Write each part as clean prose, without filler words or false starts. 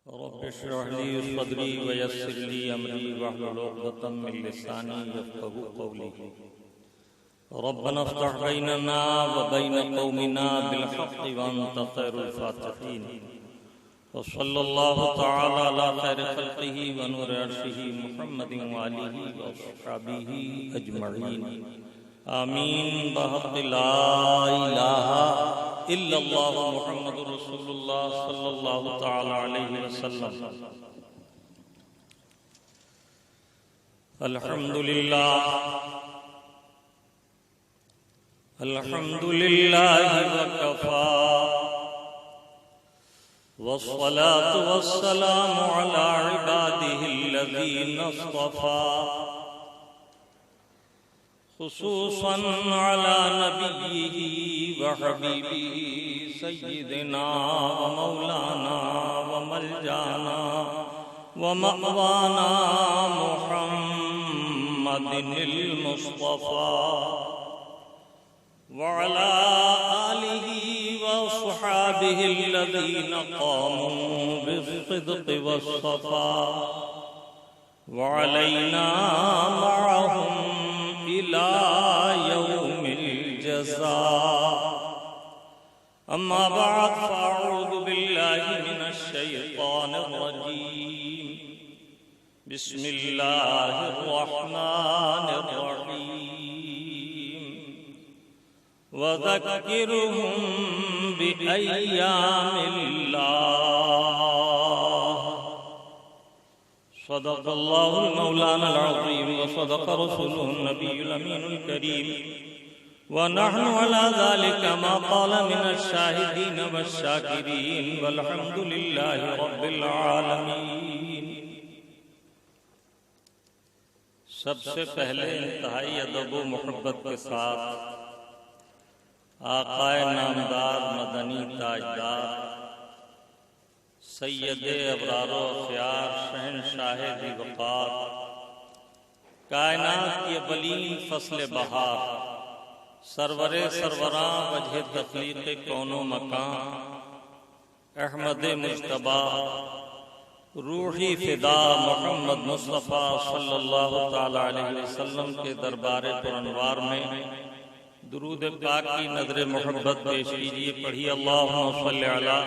رب اشرح لي صدري ويسر لي أمري واحلل عقدة من لساني يفقهوا قولي. ربنا افتح بيننا وبين قومنا بالحق وأنت خير الفاتحين. وصلى الله تعالى على خير خلقه ونور عرشه محمد وآله وصحبه أجمعين. آمين بحق لا إله إلا الله محمد رسول الله صلى الله تعالى عليه وسلم. الحمد لله وكفى والصلاة والسلام على عباده الذين اصطفى خصوصا على نبيه وحبيبه سيدنا ومولانا وملجانا ومأوانا محمد المصطفى وعلى آله وصحابه الذين قاموا بالصدق والصفا وعلينا معهم إلى يوم الجزاء. أما بعد فأعوذ بالله من الشيطان الرجيم. بسم الله الرحمن الرحيم. وذكرهم بأيام الله. صدق الله المولانا العظيم وصدق رسوله النبي الأمين الكريم ونحن على ذلك ما قال من الشاهدين والشاكرين والحمد لله رب العالمين. سب سے پہلے انتہائی ادب و محبت کے ساتھ آقائے نامدار مدنی تاجدار سید ابرار و اخیار شہنشاہ ذی وقار کائنات کی اولین فصل بہار سرور سروراں وجہ تخلیق کون و مکان احمد مجتبی روحی فدا محمد مصطفیٰ صلی اللہ تعالی علیہ وسلم کے دربار پر انوار میں درود پاک کی نظر محبت پیش کیجیے. پڑھی اللہم صلی علی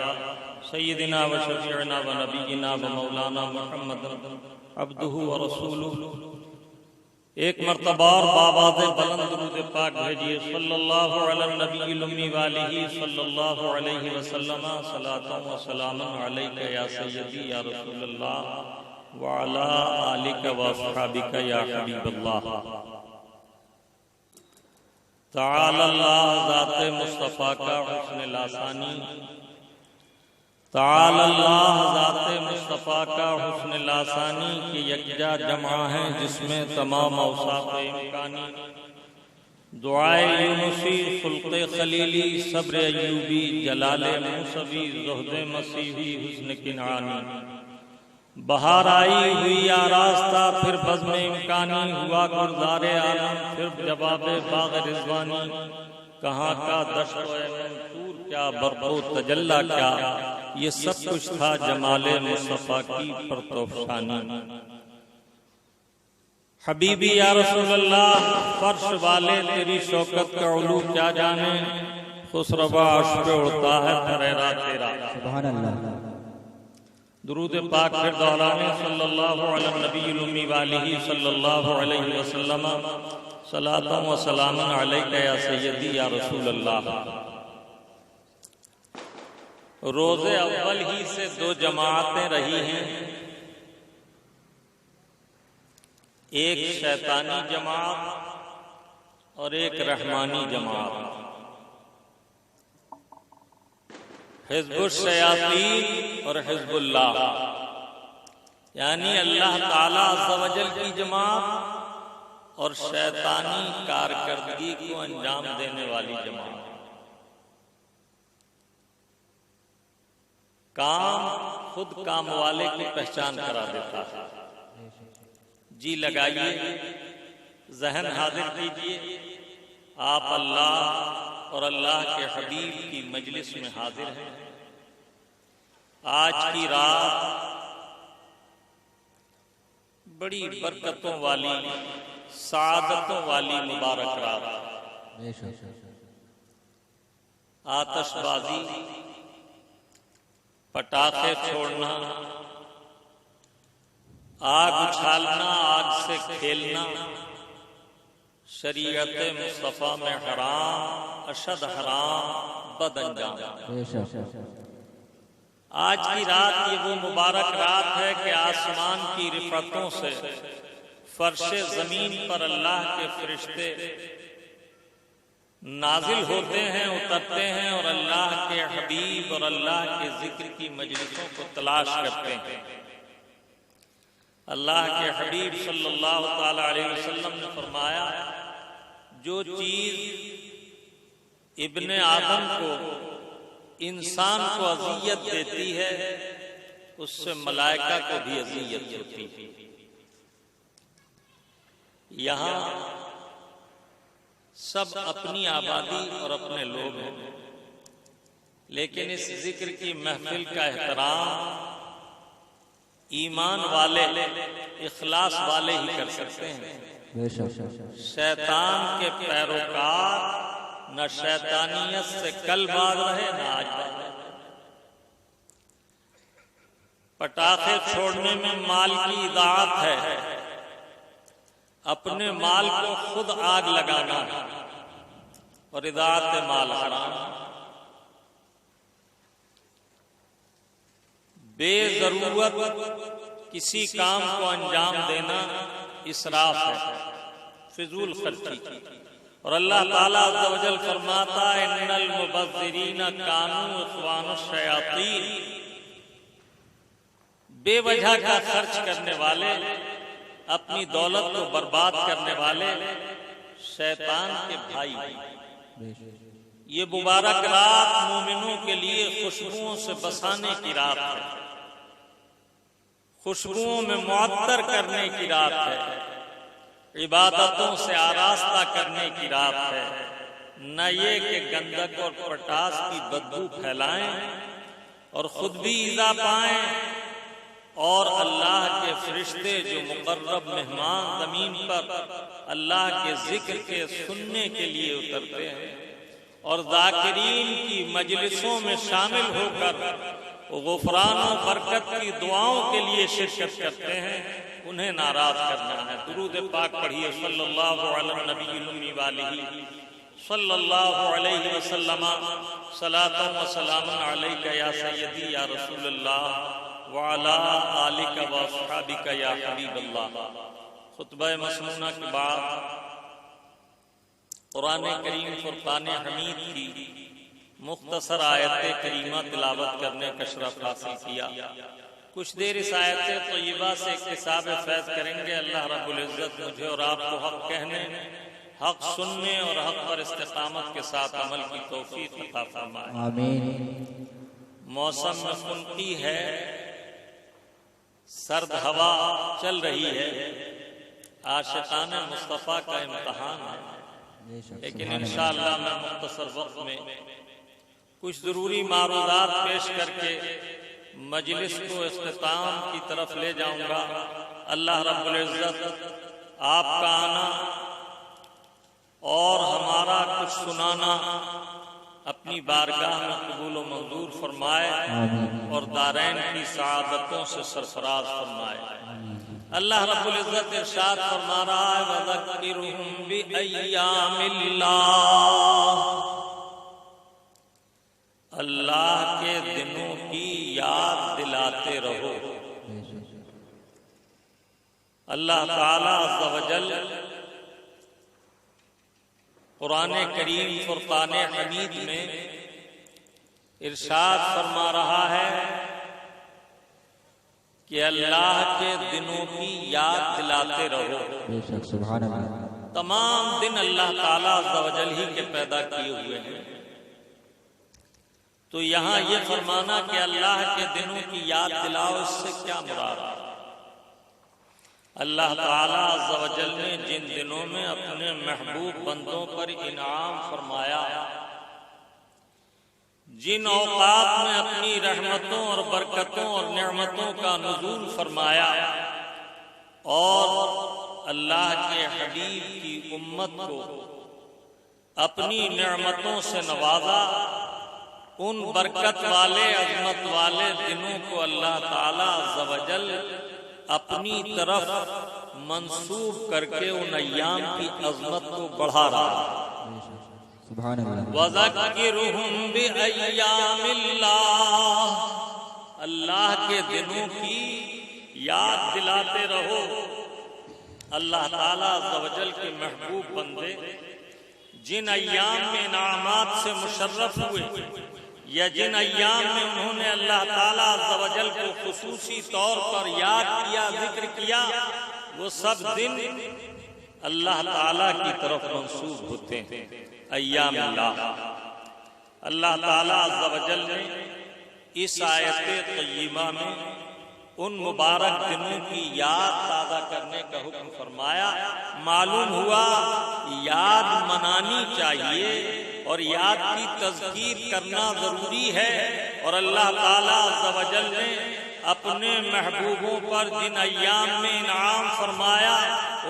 سیدنا و شفیعنا و نبینا و مولانا محمد عبدہ و رسولہ. ایک مرتبہ اور بآواز بلند درود پاک بھیجیے. صلی اللہ علی النبی الامی والہ صلی اللہ علیہ وسلم. صلاۃ و سلام علیک یا سیدی یا رسول اللہ وعلی آلک و اصحابک یا حبیب اللہ. تعالی اللہ ذات مصطفیٰ کا حسن لاسانی. تعالی اللہ ذات مصطفیٰ کا حسن لاسانی کی یکجا جمع ہے جس میں تمام اوصاف امکانی دعائے یونسی خلق خلیلی صبر ایوبی جلال موسوی زہد مسیحی حسن کنعانی. بہار آئی ہوئی آراستہ پھر بزم امکانی ہوا گلزار عالم پھر جواب باغ رضوانی. کہاں کا دشت و منصور کیا برق و تجلی کیا یہ سب کچھ تھا جمال مصطفیٰ کی پرتوفشانی. حبیبی یا رسول اللہ فرش والے تیری شوکت کا علو کیا جانے. خسروا عرش پہ اڑتا ہے پھریرا تیرا. سبحان اللہ. درود پاک پھر دہرانے. صلی اللہ علی النبی الامی والہ صلی اللہ علیہ وسلم. صلاۃ و سلام علیک یا سیدی یا رسول اللہ. روز اول ہی سے دو جماعتیں رہی ہیں. ایک شیطانی جماعت اور ایک رحمانی جماعت. حزب الشیاطین اور حزب اللہ یعنی اللہ تعالیٰ عز و جل کی جماعت اور شیطانی کارکردگی کو انجام دینے والی جماعت. کام خود کام والے کی پہچان کرا دیتا ہے. جی لگائیے, ذہن حاضر کیجیے, آپ اللہ اور اللہ کے حبیب کی مجلس میں حاضر ہیں. آج کی رات بڑی برکتوں والی سعادتوں والی مبارک رات، آتش بازی، پٹاخے چھوڑنا، آگ اچھالنا، آگ سے کھیلنا شریعت مصطفیٰ میں حرام، اشد حرام، بد انجام۔ آج کی رات یہ وہ مبارک رات ہے کہ آسمان کی رفعتوں سے فرش زمین پر اللہ کے فرشتے نازل ہوتے ہیں، اترتے ہیں اور اللہ کے حبیب اور اللہ کے ذکر کی مجلسوں کو تلاش کرتے ہیں۔ اللہ کے حبیب صلی اللہ تعالی علیہ وسلم نے فرمایا، جو چیز ابن آدم کو، انسان کو اذیت دیتی ہے اس سے ملائکہ کو بھی اذیت ہوتی ہے۔ یہاں سب اپنی آبادی اور اپنے لوگ ہیں، لیکن اس ذکر کی محفل کا احترام ایمان والے، اخلاص والے ہی کر سکتے ہیں۔ شیطان کے پیروکار نہ شیطانیت سے کل باز رہے نہ آج باز رہے۔ پٹاخے چھوڑنے میں مال کی اضاعت ہے، اپنے مال کو خود آگ لگانا اور اضاعت مال حرام۔ بے ضرورت کسی کام کو انجام دینا اسراف ہے، فضول خرچی۔ اور اللہ تعالیٰ عز و جل فرماتا ہے، ان المبذرین کانوا اخوان الشیاطین، بے وجہ کا خرچ کرنے والے، اپنی دولت کو برباد کرنے والے شیطان کے بھائی۔ یہ مبارک رات مومنوں کے لیے خوشبوؤں سے بسانے کی رات ہے، خوشبوؤں میں معطر کرنے کی رات ہے، عبادتوں سے آراستہ کرنے کی رات ہے۔ نہ یہ کہ گندک اور پٹاس کی بدبو پھیلائیں اور خود بھی ایذا پائیں، اور اللہ کے فرشتے جو مقرب مہمان زمین پر اللہ کے ذکر کے سننے کے لیے اترتے ہیں اور ذاکرین کی مجلسوں میں شامل ہو کر غفران و برکت کی دعاؤں کے لیے شرکت کرتے ہیں، انہیں ناراض کرنا ہے۔ درود پاک پڑھیے، صلی اللہ علی النبی الامی والہ صلی اللہ علیہ وسلم، صلاۃ و سلام علیک یا سیدی یا رسول اللہ وعلی آلک و اصحابک یا حبیب اللہ۔ خطبہ مسنونہ کے بعد قرآن کریم فرقان حمید کی مختصر آیت کریمہ تلاوت کرنے کا شرف حاصل کیا۔ کچھ دیر اس آیت طیبہ سے اکتساب فیض کریں گے۔ اللہ رب العزت مجھے اور آپ کو حق کہنے، حق سننے اور حق پر استقامت کے ساتھ عمل کی توفیق عطا فرمائے، آمین۔ موسم میں خنقی ہے، سرد ہوا چل رہی ہے، عاشقان مصطفیٰ کا امتحان ہے، لیکن انشاءاللہ میں مختصر وقت میں کچھ ضروری معروضات پیش کر کے مجلس کو اختتام کی طرف لے جاؤں گا۔ اللہ رب العزت آپ کا آنا اور ہمارا کچھ سنانا اپنی بارگاہ میں قبول و منظور فرمائے اور دارین کی سعادتوں سے سرفراز فرمائے۔ اللہ رب العزت ارشاد فرما رہا ہے، وَذَكِّرْهُمْ بِأَيَّامِ اللَّهِ، اللہ کے دنوں کی یاد دلاتے رہو۔ اللہ تعالی عز و جل قرآن کریم فرقان حمید میں ارشاد فرما رہا ہے کہ اللہ کے دنوں کی یاد دلاتے رہو۔ سبحان اللہ۔ تمام دن اللہ تعالی عز و جل ہی کے پیدا کیے ہوئے ہیں، تو یہاں یہ فرمانا کہ اللہ کے دنوں کی یاد دلاؤ، اس سے کیا مراد ہے؟ اللہ تعالیٰ عز و جل نے جن دنوں میں اپنے محبوب بندوں پر انعام فرمایا، جن اوقات میں اپنی رحمتوں اور برکتوں اور نعمتوں کا نزول فرمایا، اور اللہ کے حبیب کی امت کو اپنی نعمتوں سے نوازا، ان برکت والے عظمت والے دنوں کو اللہ تعالیٰ عز و جل اپنی طرف منسوب کر کے ان ایام کی عظمت کو بڑھا رہا ہے۔ سبحان اللہ۔ وَذَكِّرْهُمْ بِأَيَّامِ اللَّهِ، اللہ کے دنوں کی یاد دلاتے رہو۔ اللہ تعالیٰ عز و جل کے محبوب بندے جن ایام میں انعامات سے مشرف ہوئے یا جن ایام میں انہوں نے اللہ تعالیٰ عز و جل کو خصوصی طور پر یاد کیا، ذکر کیا، وہ سب دن اللہ تعالیٰ کی طرف منسوب ہوتے ہیں۔ ایام اللہ، اللہ تعالیٰ عز و جل نے اس آیت طیبہ میں ان مبارک دنوں کی یاد تازہ کرنے کا حکم فرمایا۔ معلوم ہوا یاد منانی چاہیے اور یاد کی تذکیر کرنا ضروری ہے، اور اللہ تعالیٰ عز و جل نے اپنے محبوبوں پر جن ایام میں انعام فرمایا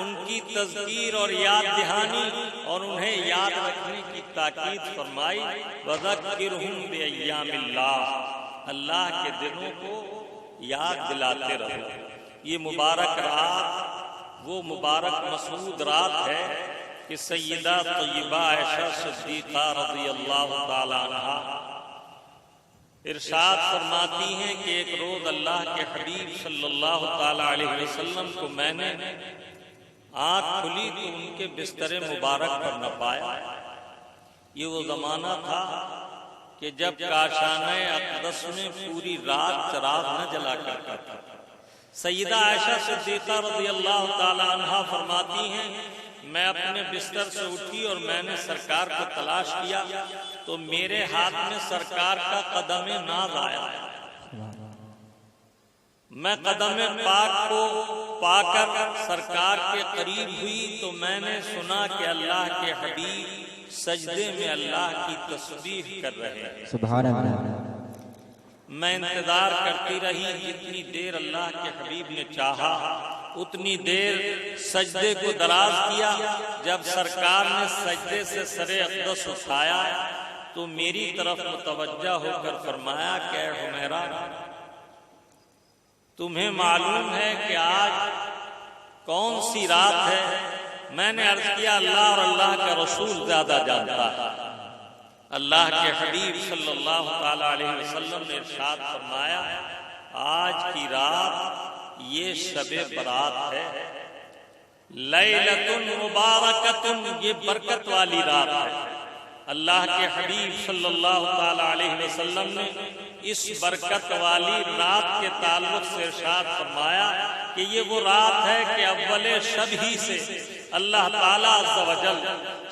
ان کی تذکیر اور یاد دہانی اور انہیں یاد رکھنے کی تاکید فرمائی۔ وَذَكِّرْهُمْ بِأَيَّامِ اللَّهِ، اللہ کے دنوں کو یاد دلاتے رہو۔ یہ مبارک رات وہ مبارک مسعود رات ہے کہ سیدہ طیبہ عائشہ صدیقہ رضی اللہ تعالی عنہا ارشاد فرماتی ہیں کہ ایک روز اللہ کے حبیب صلی اللہ تعالی علیہ وسلم کو میں نے آنکھ کھلی تو ان کے بستر مبارک پر نہ پایا۔ یہ وہ زمانہ تھا کہ جب کاشانہ اقدس میں پوری رات چراغ نہ جلا کرتا تھا۔ سیدہ عائشہ صدیقہ رضی اللہ تعالی عنہا فرماتی ہیں میں اپنے بستر سے اٹھی اور میں نے سرکار کو تلاش کیا تو میرے ہاتھ میں سرکار کا قدم ناز آیا۔ میں قدم پاک کو پا کر سرکار کے قریب ہوئی تو میں نے سنا کہ اللہ کے حبیب سجدے میں اللہ کی تسبیح کر رہے ہیں۔ سبحان اللہ۔ میں انتظار کرتی رہی، جتنی دیر اللہ کے حبیب نے چاہا اتنی دیر سجدے کو دراز کیا۔ جب سرکار نے سجدے سے سر اقدس اٹھایا تو میری طرف متوجہ ہو کر فرمایا کہ اے حمیرہ، تمہیں معلوم ہے کہ آج کون سی رات ہے؟ میں نے عرض کیا اللہ اور اللہ کا رسول زیادہ جانتا ہے۔ اللہ کے حبیب صلی اللہ تعالی علیہ وسلم نے ارشاد فرمایا آج کی رات یہ شب برات ہے، لیلۃ مبارکۃ، یہ برکت والی رات ہے۔ اللہ کے حبیب صلی اللہ تعالی علیہ وسلم نے اس برکت والی رات کے تعلق سے ارشاد فرمایا کہ یہ وہ رات ہے کہ اول شب ہی سے اللہ تعالیٰ عز و جل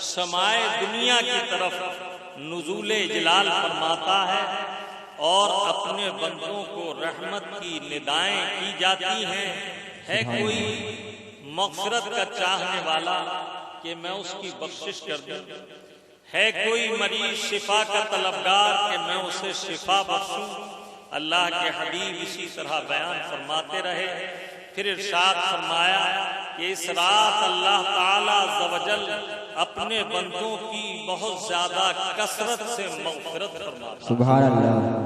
سمائے دنیا کی طرف نزول جلال فرماتا ہے اور اپنے بندوں کو رحمت کی ندائیں کی جاتی ہیں۔ ہے کوئی مغفرت کا چاہنے والا کہ میں اس کی بخشش کر دوں؟ ہے کوئی مریض شفا کا طلبگار کہ میں اسے شفا بخشوں؟ اللہ کے حبیب اسی طرح بیان فرماتے رہے۔ پھر ارشاد فرمایا کہ اس رات اللہ تعالیٰ عز و جل اپنے بندوں کی بہت زیادہ کثرت سے مغفرت فرماتا ہے۔ سبحان اللہ۔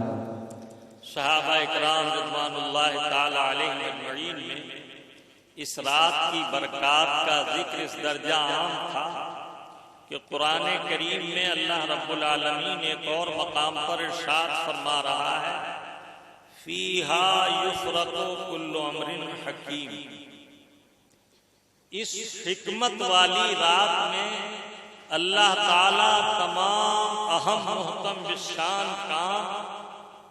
صحابہ اکرام رضوان اللہ تعالی علیہم اجمعین میں اس رات کی برکات کا ذکر اس درجہ عام تھا کہ قرآن کریم میں اللہ رب العالمین ایک اور مقام پر ارشاد فرما رہا ہے فیہا یفرق کل امر حکیم، اس حکمت والی رات میں اللہ تعالیٰ تمام اہم محکم بالشان کام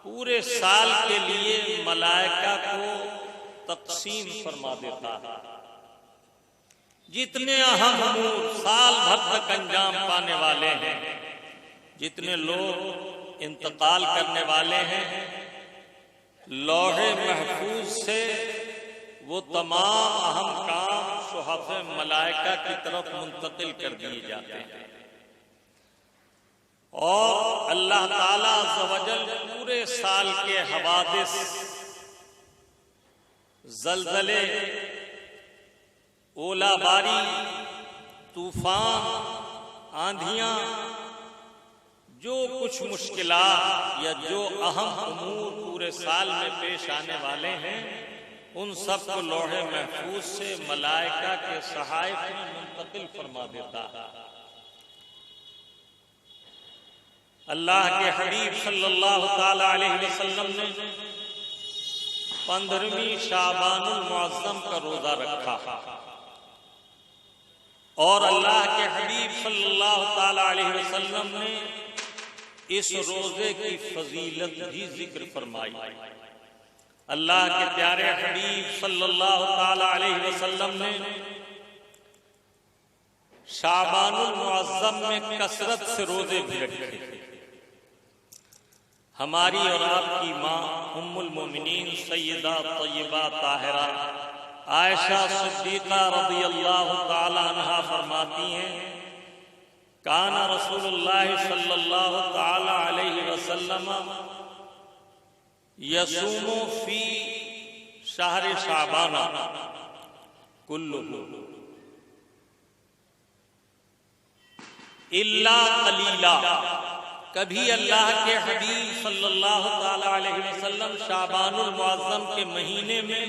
پورے سال کے لیے ملائکہ کو تقسیم فرما دیتا ہے۔ جتنے اہم امور سال بھر تک انجام پانے والے ہیں، جتنے لوگ انتقال کرنے والے ہیں، لوح محفوظ سے وہ تمام اہم کام صحف ملائکہ کی طرف منتقل کر دیے جاتے ہیں، اور اللہ تعالیٰ عز و جل پورے سال کے حوادث، زلزلے، اولا باری، طوفان، آندھیاں، جو کچھ مشکلات یا جو اہم امور پورے سال میں پیش آنے والے ہیں، ان سب کو لوح محفوظ سے ملائکہ کے صحائف میں منتقل فرما دیتا ہے۔ اللہ کے حبیب صلی اللہ تعالی علیہ وسلم نے 15ویں شعبان المعظم کا روزہ رکھا، اور اللہ کے حبیب صلی اللہ تعالی علیہ وسلم نے اس روزے کی فضیلت بھی ذکر فرمائی۔ اللہ کے پیارے حبیب صلی اللہ تعالی علیہ وسلم نے شعبان المعظم میں کثرت سے روزے بھی رکھے۔ ہماری اور آپ کی ماں ام المومنین سیدہ طیبہ طاہرہ عائشہ صدیقہ رضی اللہ تعالی عنہا فرماتی ہیں، کان رسول اللہ صلی اللہ تعالی علیہ وسلم یصوم فی شہر شعبان کلہ الا قلیلا۔ کبھی اللہ کے حبیب صلی اللہ تعالی علیہ وسلم شعبان المعظم کے مہینے میں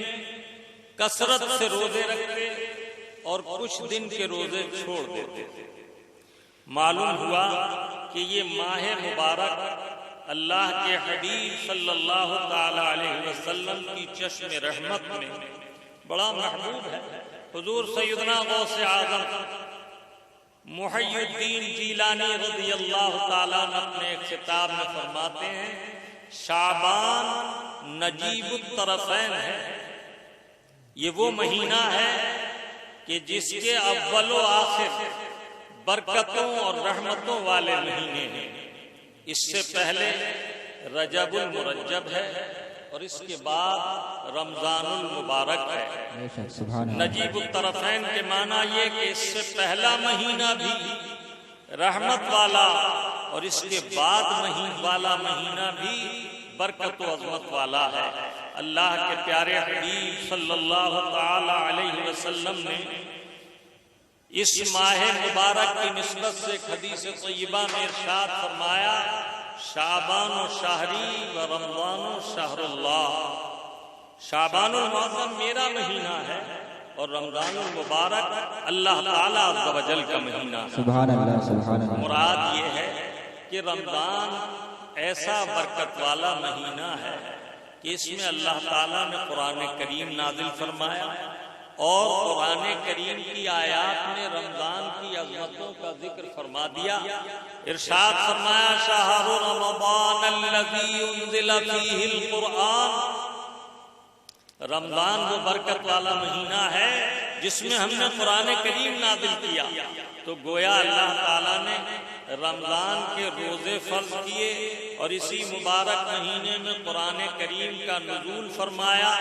کثرت سے روزے رکھتے اور کچھ دن کے روزے چھوڑ دیتے۔ معلوم ہوا کہ یہ ماہ مبارک اللہ کے حبیب صلی اللہ تعالی علیہ وسلم کی چشم رحمت میں بڑا محبوب ہے۔ حضور سیدنا غوث اعظم محی الدین جیلانی رضی اللہ تعالیٰ عنہ اپنے ایک خطاب میں فرماتے ہیں، شعبان نجیب الطرفین ہے، یہ وہ مہینہ ہے کہ جس کے اول و آخر برکتوں اور رحمتوں والے مہینے ہیں۔ اس سے پہلے رجب المرجب ہے اور اس کے بعد رمضان المبارک ہے۔ نجیب الطرفین کے معنی یہ کہ اس سے پہلا مہینہ بھی رحمت والا اور اس کے بعد والا مہینہ بھی برکت و عظمت والا ہے۔ اللہ کے پیارے حبیب صلی اللہ تعالی علیہ وسلم نے اس ماہ مبارک کی نسبت سے ایک حدیث طیبہ میں ارشاد فرمایا، شعبان و شہری و رمضان و شہر اللہ۔ شعبان المعظم میرا مہینہ ہے اور رمضان المبارک اللہ تعالیٰ عز و جل کا مہینہ ہے۔ سبحان اللہ، سبحان اللہ۔ مراد یہ ہے کہ رمضان ایسا برکت والا مہینہ ہے کہ اس میں اللہ تعالیٰ نے قرآن کریم نازل فرمایا اور قرآن کریم کی آیات نے رمضان کی عظمتوں کا ذکر فرما دیا۔ ارشاد فرمایا، شہر رمضان الذی انزل فیہ القرآن۔ رمضان وہ برکت والا مہینہ ہے جس میں ہم نے قرآن کریم نازل کیا۔ تو گویا اللہ تعالیٰ نے رمضان کے روزے فرض کیے اور اسی مبارک مہینے میں قرآن کریم کا نزول فرمایا،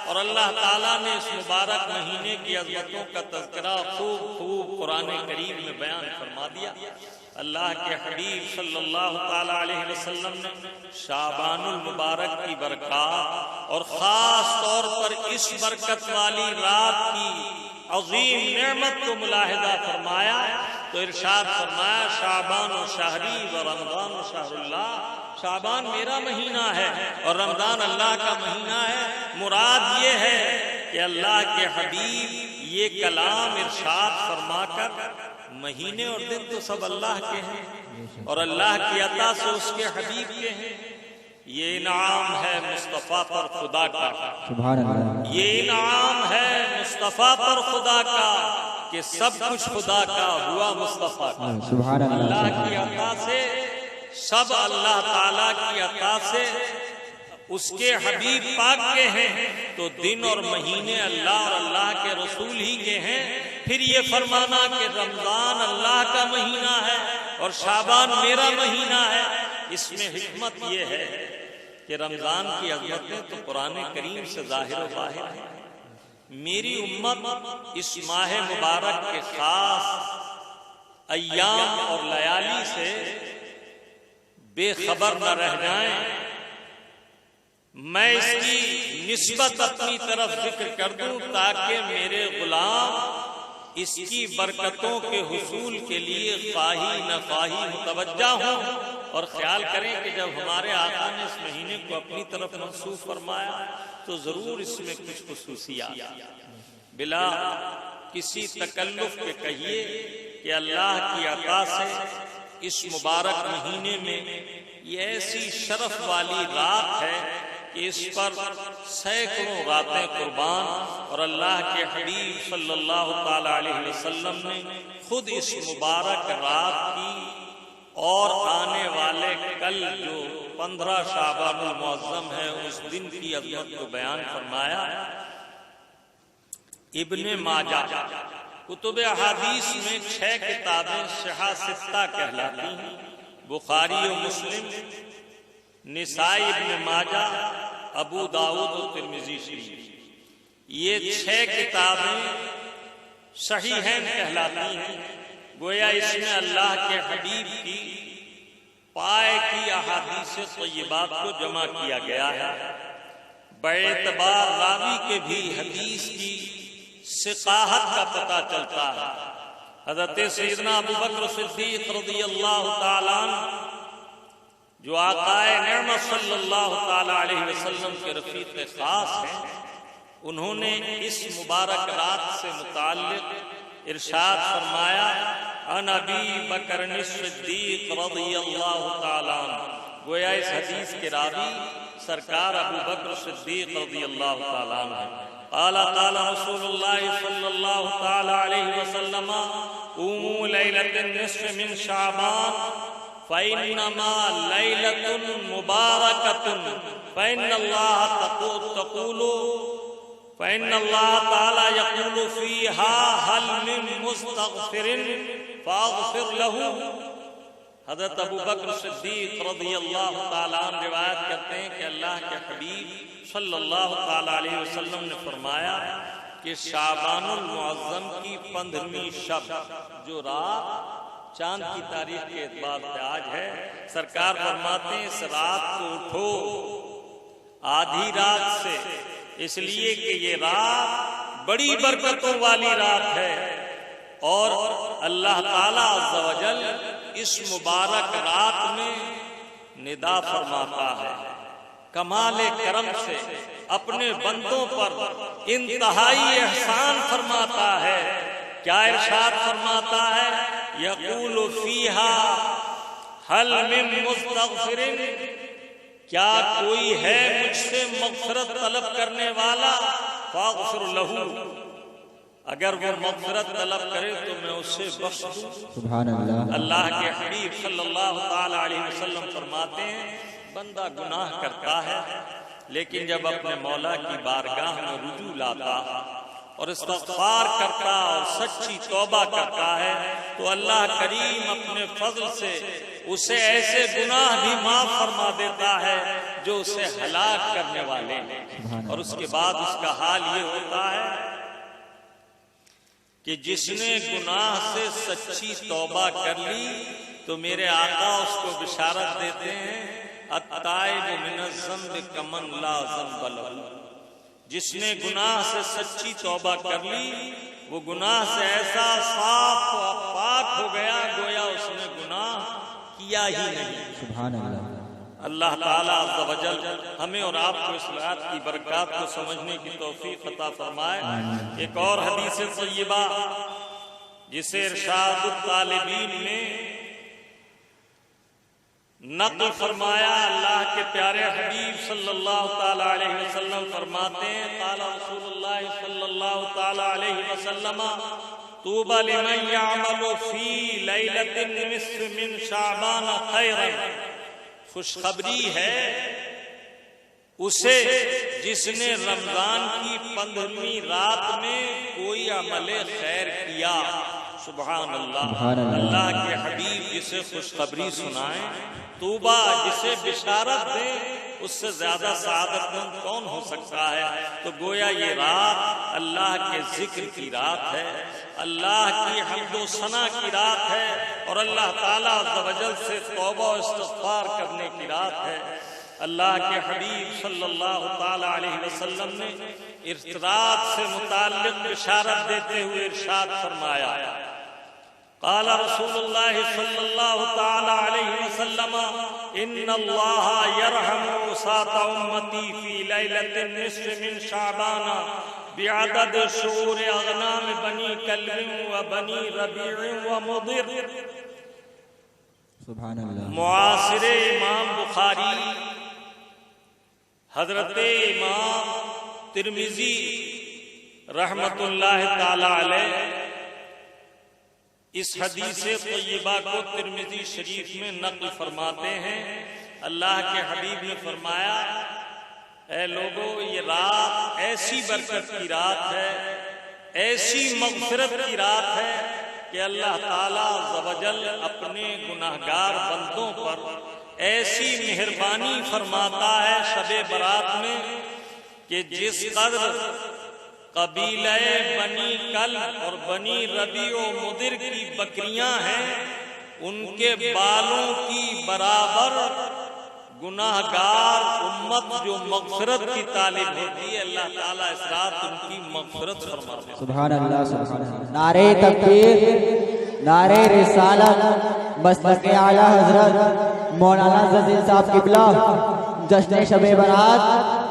اور اللہ تعالیٰ نے اس مبارک مہینے کی عظمتوں کا تذکرہ خوب قرآن کریم میں بیان فرما دیا۔ اللہ کے حبیب صلی اللہ تعالی علیہ وسلم نے شعبان المبارک کی برکات اور خاص طور پر اس برکت والی رات کی عظیم نعمت کو ملاحظہ فرمایا تو ارشاد فرمایا، شعبان و شہری و رمضان و شہر اللہ۔ شعبان میرا مہینہ ہے اور رمضان اللہ کا مہینہ ہے۔ مراد یہ ہے کہ اللہ کے حبیب یہ کلام ارشاد فرما کر مہینے اور دن تو سب اللہ کے ہیں اور اللہ کی عطا سے اس کے حبیب کے ہیں۔ یہ انعام ہے مصطفیٰ پر خدا کا، سبحان اللہ۔ یہ انعام ہے مصطفیٰ پر خدا کا کہ سب کچھ خدا کا ہوا مصطفیٰ کا۔ سبحان اللہ۔ اللہ کی عطا سے، سب اللہ تعالیٰ کی عطا سے اس کے حبیب پاک کے ہیں، تو دن اور مہینے اللہ اور اللہ کے رسول ہی کے ہیں۔ پھر یہ فرمانا کہ رمضان اللہ کا مہینہ ہے اور شعبان میرا مہینہ ہے، اس میں حکمت یہ ہے کہ رمضان کی عظمتیں تو قرآن کریم سے ظاہر و باہر ہیں۔ میری امت اس ماہ مبارک کے خاص ایام اور لیالی سے بے خبر نہ رہ جائیں۔ میں اس کی نسبت اپنی طرف ذکر کر دوں تاکہ میرے غلام اس کی برکتوں کے حصول کے لیے خواہی نہ خواہی متوجہ ہوں اور خیال کریں کہ جب ہمارے آقا نے اس مہینے کو اپنی طرف منسوخ فرمایا تو ضرور اس میں کچھ خصوصیات بلا کسی تکلف کے کہیے کہ اللہ کی عطا سے اس مبارک مہینے میں یہ ایسی شرف والی رات ہے کہ اس پر سینکڑوں راتیں قربان، اور اللہ کے حبیب صلی اللہ تعالی علیہ وسلم نے خود اس مبارک رات کی اور آنے والے کل جو 15 شعبان المعظم ہے اس دن کی عظمت کو بیان فرمایا۔ ابن ماجہ کتب احادیث میں 6 کتابیں صحاح ستہ کہلاتی ہیں، بخاری و مسلم، نسائی، ابن ماجہ، ابو داؤد و ترمذی شریف۔ یہ 6 کتابیں صحیحین کہلاتی ہیں، گویا اس میں اللہ کے حبیب کی پائے کی احادیث طیبات کو جمع کیا گیا ہے۔ باعتبار راوی کے بھی حدیث کی ثقاہت کا پتہ چلتا ہے۔ حضرت سیدنا ابو بکر صدیق رضی اللہ تعالیٰ عنہ جو آقا نعمت صلی اللہ تعالی علیہ وسلم کے رفیق خاص ہیں، انہوں نے اس مبارک رات سے متعلق ارشاد فرمایا، عن ابی بکر الصدیق رضی اللہ تعالی عنہ، گویا اس حدیث کے راوی سرکار ابو بکر صدیق رضی اللہ تعالی عنہ۔ قال قال رسول اللہ صلی اللہ تعالی علیہ وسلم، قوموا لیلۃ النصف من شعبان فإنما ليلة مباركة فإن الله تعالى يقول فيها هل من مستغفر فاغفر له۔ حضرت ابو بکر صدیق رضی اللہ تعالیٰ عنہ روایت کرتے ہیں کہ اللہ کے حبیب صلی اللہ تعالیٰ علیہ وسلم نے فرمایا کہ شعبان المعظم کی 15ویں شب، جو رات چاند کی تاریخ کے اعتبار سے آج ہے، سرکار فرماتے ہیں اس رات کو اٹھو آدھی رات سے، اس لیے کہ یہ رات بڑی برکتوں والی رات ہے، اور اللہ تعالیٰ عز و جل اس مبارک رات میں ندا فرماتا ہے، کمال کرم سے اپنے بندوں پر انتہائی احسان فرماتا ہے۔ کیا ارشاد فرماتا ہے؟ یقول فیہا حل من مستغفر، کیا کوئی ہے مجھ سے مغفرت طلب کرنے والا؟ فاغفر لہ، اگر وہ مغفرت طلب کرے تو میں اسے بخش دوں۔ سبحان اللہ۔ اللہ کے حبیب صلی اللہ تعالی علیہ وسلم فرماتے ہیں بندہ گناہ کرتا ہے لیکن جب اپنے مولا کی بارگاہ میں رجوع لاتا اور استغفار کرتا اور سچی توبہ کرتا ہے تو اللہ کریم اپنے فضل سے اسے ایسے گناہ بھی معاف فرما دیتا ہے جو اسے ہلاک کرنے والے ہیں، اور اس کے بعد اس کا حال یہ ہوتا ہے کہ جس نے گناہ سے سچی توبہ کر لی تو میرے آقا اس کو بشارت دیتے ہیں التائب من الذنب کمن لا ذنب لہ، جس نے گناہ سے سچی توبہ کر لی وہ گناہ سے ایسا صاف و پاک ہو گیا گویا اس نے گناہ کیا ہی نہیں۔ سبحان اللہ۔ اللہ تعالیٰ عز و جل ہمیں اور آپ کو اس آیات کی برکات کو سمجھنے کی توفیق عطا فرمائے۔ ایک اور حدیث طیبہ جسے ارشاد الطالبین نے نقل فرمایا، اللہ کے پیارے حبیب صلی اللہ تعالی علیہ وسلم فرماتے ہیں قال رسول اللہ صلی اللہ تعالی علیہ وسلم طوبى لمن يعمل في ليلة النصف من شعبان خيرا، خوشخبری ہے اسے جس نے رمضان کی 15ویں رات میں کوئی عمل خیر کیا۔ سبحان اللہ۔ اللہ کے حبیب جسے خوشخبری سنائیں، طوبہ جسے بشارت دے، اس سے زیادہ سعادت مند کون ہو سکتا ہے؟ تو گویا یہ رات اللہ کے ذکر کی رات ہے، اللہ کی حمد و ثنا کی رات ہے، اور اللہ تعالیٰ عز و جل سے توبہ و استغفار کرنے کی رات ہے۔ اللہ کے حبیب صلی اللہ تعالی علیہ وسلم نے ارتداد سے متعلق بشارت دیتے ہوئے ارشاد فرمایا، قال رسول اللہ صلی اللہ تعالی علیہ وسلم ان اللہ یرحم وساط امتی فی لیلۃ النصف من شعبان بعدد شعور اغنام بنی کلب و بنی ربیع و مضر۔ سبحان اللہ۔ معاصر امام بخاری حضرت امام ترمذی رحمت اللہ تعالی علیہ اس حدیث طیبہ کو ترمذی شریف میں نقل فرماتے ہیں۔ اللہ کے حبیب نے فرمایا، اے لوگو، یہ رات ایسی برکت کی رات ہے، ایسی مغفرت کی رات ہے کہ اللہ تعالیٰ عز و جل اپنے گناہگار بندوں پر ایسی مہربانی فرماتا ہے شب برات میں کہ جس قدر قبیلہ بنی کلب اور بنی ربیع و مضر کی بکریاں ہیں، ان کے بالوں کی برابر گناہگار امت جو مغفرت کی طالب ہوتی ہے، اللہ تعالیٰ اس رات ان کی مغفرت فرماتے ہیں۔ سبحان اللہ، سبحان اللہ۔ نعرہ تکبیر، نعرہ رسالت، مسلک اعلیٰ حضرت مولانا ززیل صاحب قبلہ، جشن شب برات۔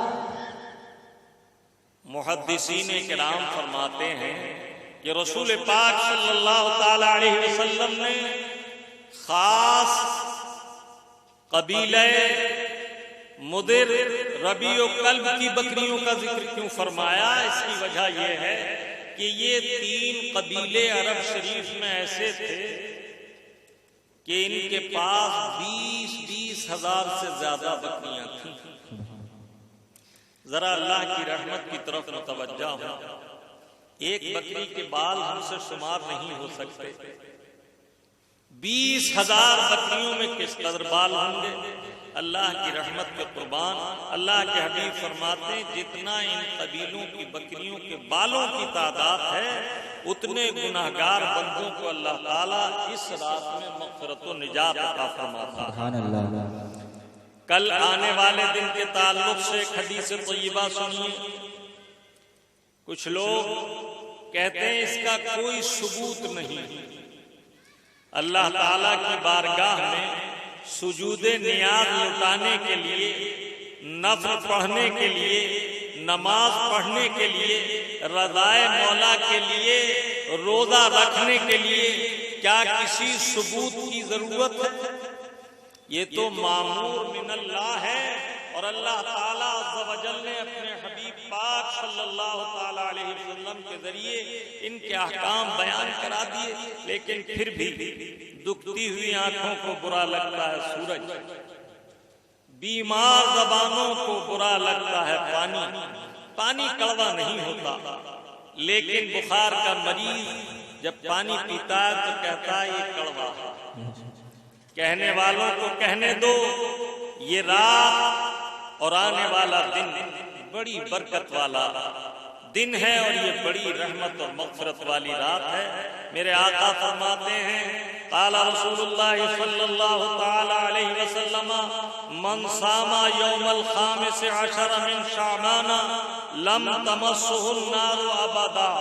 محدثین کرام فرماتے ہیں کہ رسول پاک صلی اللہ تعالی علیہ وسلم نے خاص قبیلہ مضر ربیع و کلب کی بکریوں کا ذکر کیوں فرمایا؟ اس کی وجہ یہ ہے کہ یہ 3 قبیلے عرب شریف میں ایسے تھے کہ ان کے پاس 20 ہزار سے زیادہ بکریاں تھیں۔ ذرا اللہ کی رحمت کی طرف متوجہ ہوں، ایک بکری کے بال ہم سے شمار نہیں ہو سکتے، 20,000 بکریوں میں کس قدر بال ہوں گے؟ اللہ کی رحمت کے قربان، اللہ کے حبیب فرماتے ہیں جتنا ان قبیلوں کی بکریوں کے بالوں کی تعداد ہے، اتنے گناہگار بندوں کو اللہ تعالیٰ اس رات میں مغفرت و نجات عطا فرماتا ہے۔ سبحان اللہ۔ کل آنے والے دن کے تعلق سے ایک حدیث طیبہ سنیے۔ کچھ لوگ کہتے ہیں اس کا کوئی ثبوت نہیں، اللہ تعالیٰ کی بارگاہ میں سجود نیاز لٹانے کے لیے، نفل پڑھنے کے لیے، نماز پڑھنے کے لیے، رضائے مولا کے لیے، روزہ رکھنے کے لیے کیا کسی ثبوت کی ضرورت ہے؟ یہ تو معمور من اللہ ہے، اور اللہ تعالیٰ عز و جل نے اپنے حبیب پاک صلی اللہ تعالیٰ علیہ وسلم کے ذریعے ان کے احکام بیان کرا دیے، لیکن پھر بھی دکھتی ہوئی آنکھوں کو برا لگتا ہے سورج، بیمار زبانوں کو برا لگتا ہے پانی۔ پانی کڑوا نہیں ہوتا، لیکن بخار کا مریض جب پانی پیتا ہے تو کہتا ہے یہ کڑوا ہے۔ کہنے والوں کو کہنے دو، یہ رات اور آنے والا دن بڑی برکت والا دن ہے، اور یہ بڑی رحمت اور مغفرت والی رات ہے۔ میرے آقا فرماتے ہیں، قال رسول اللہ صلی اللہ تعالی علیہ وسلم من صام یوم الخامس عشر من شعبان لم تمسه النار ابدا۔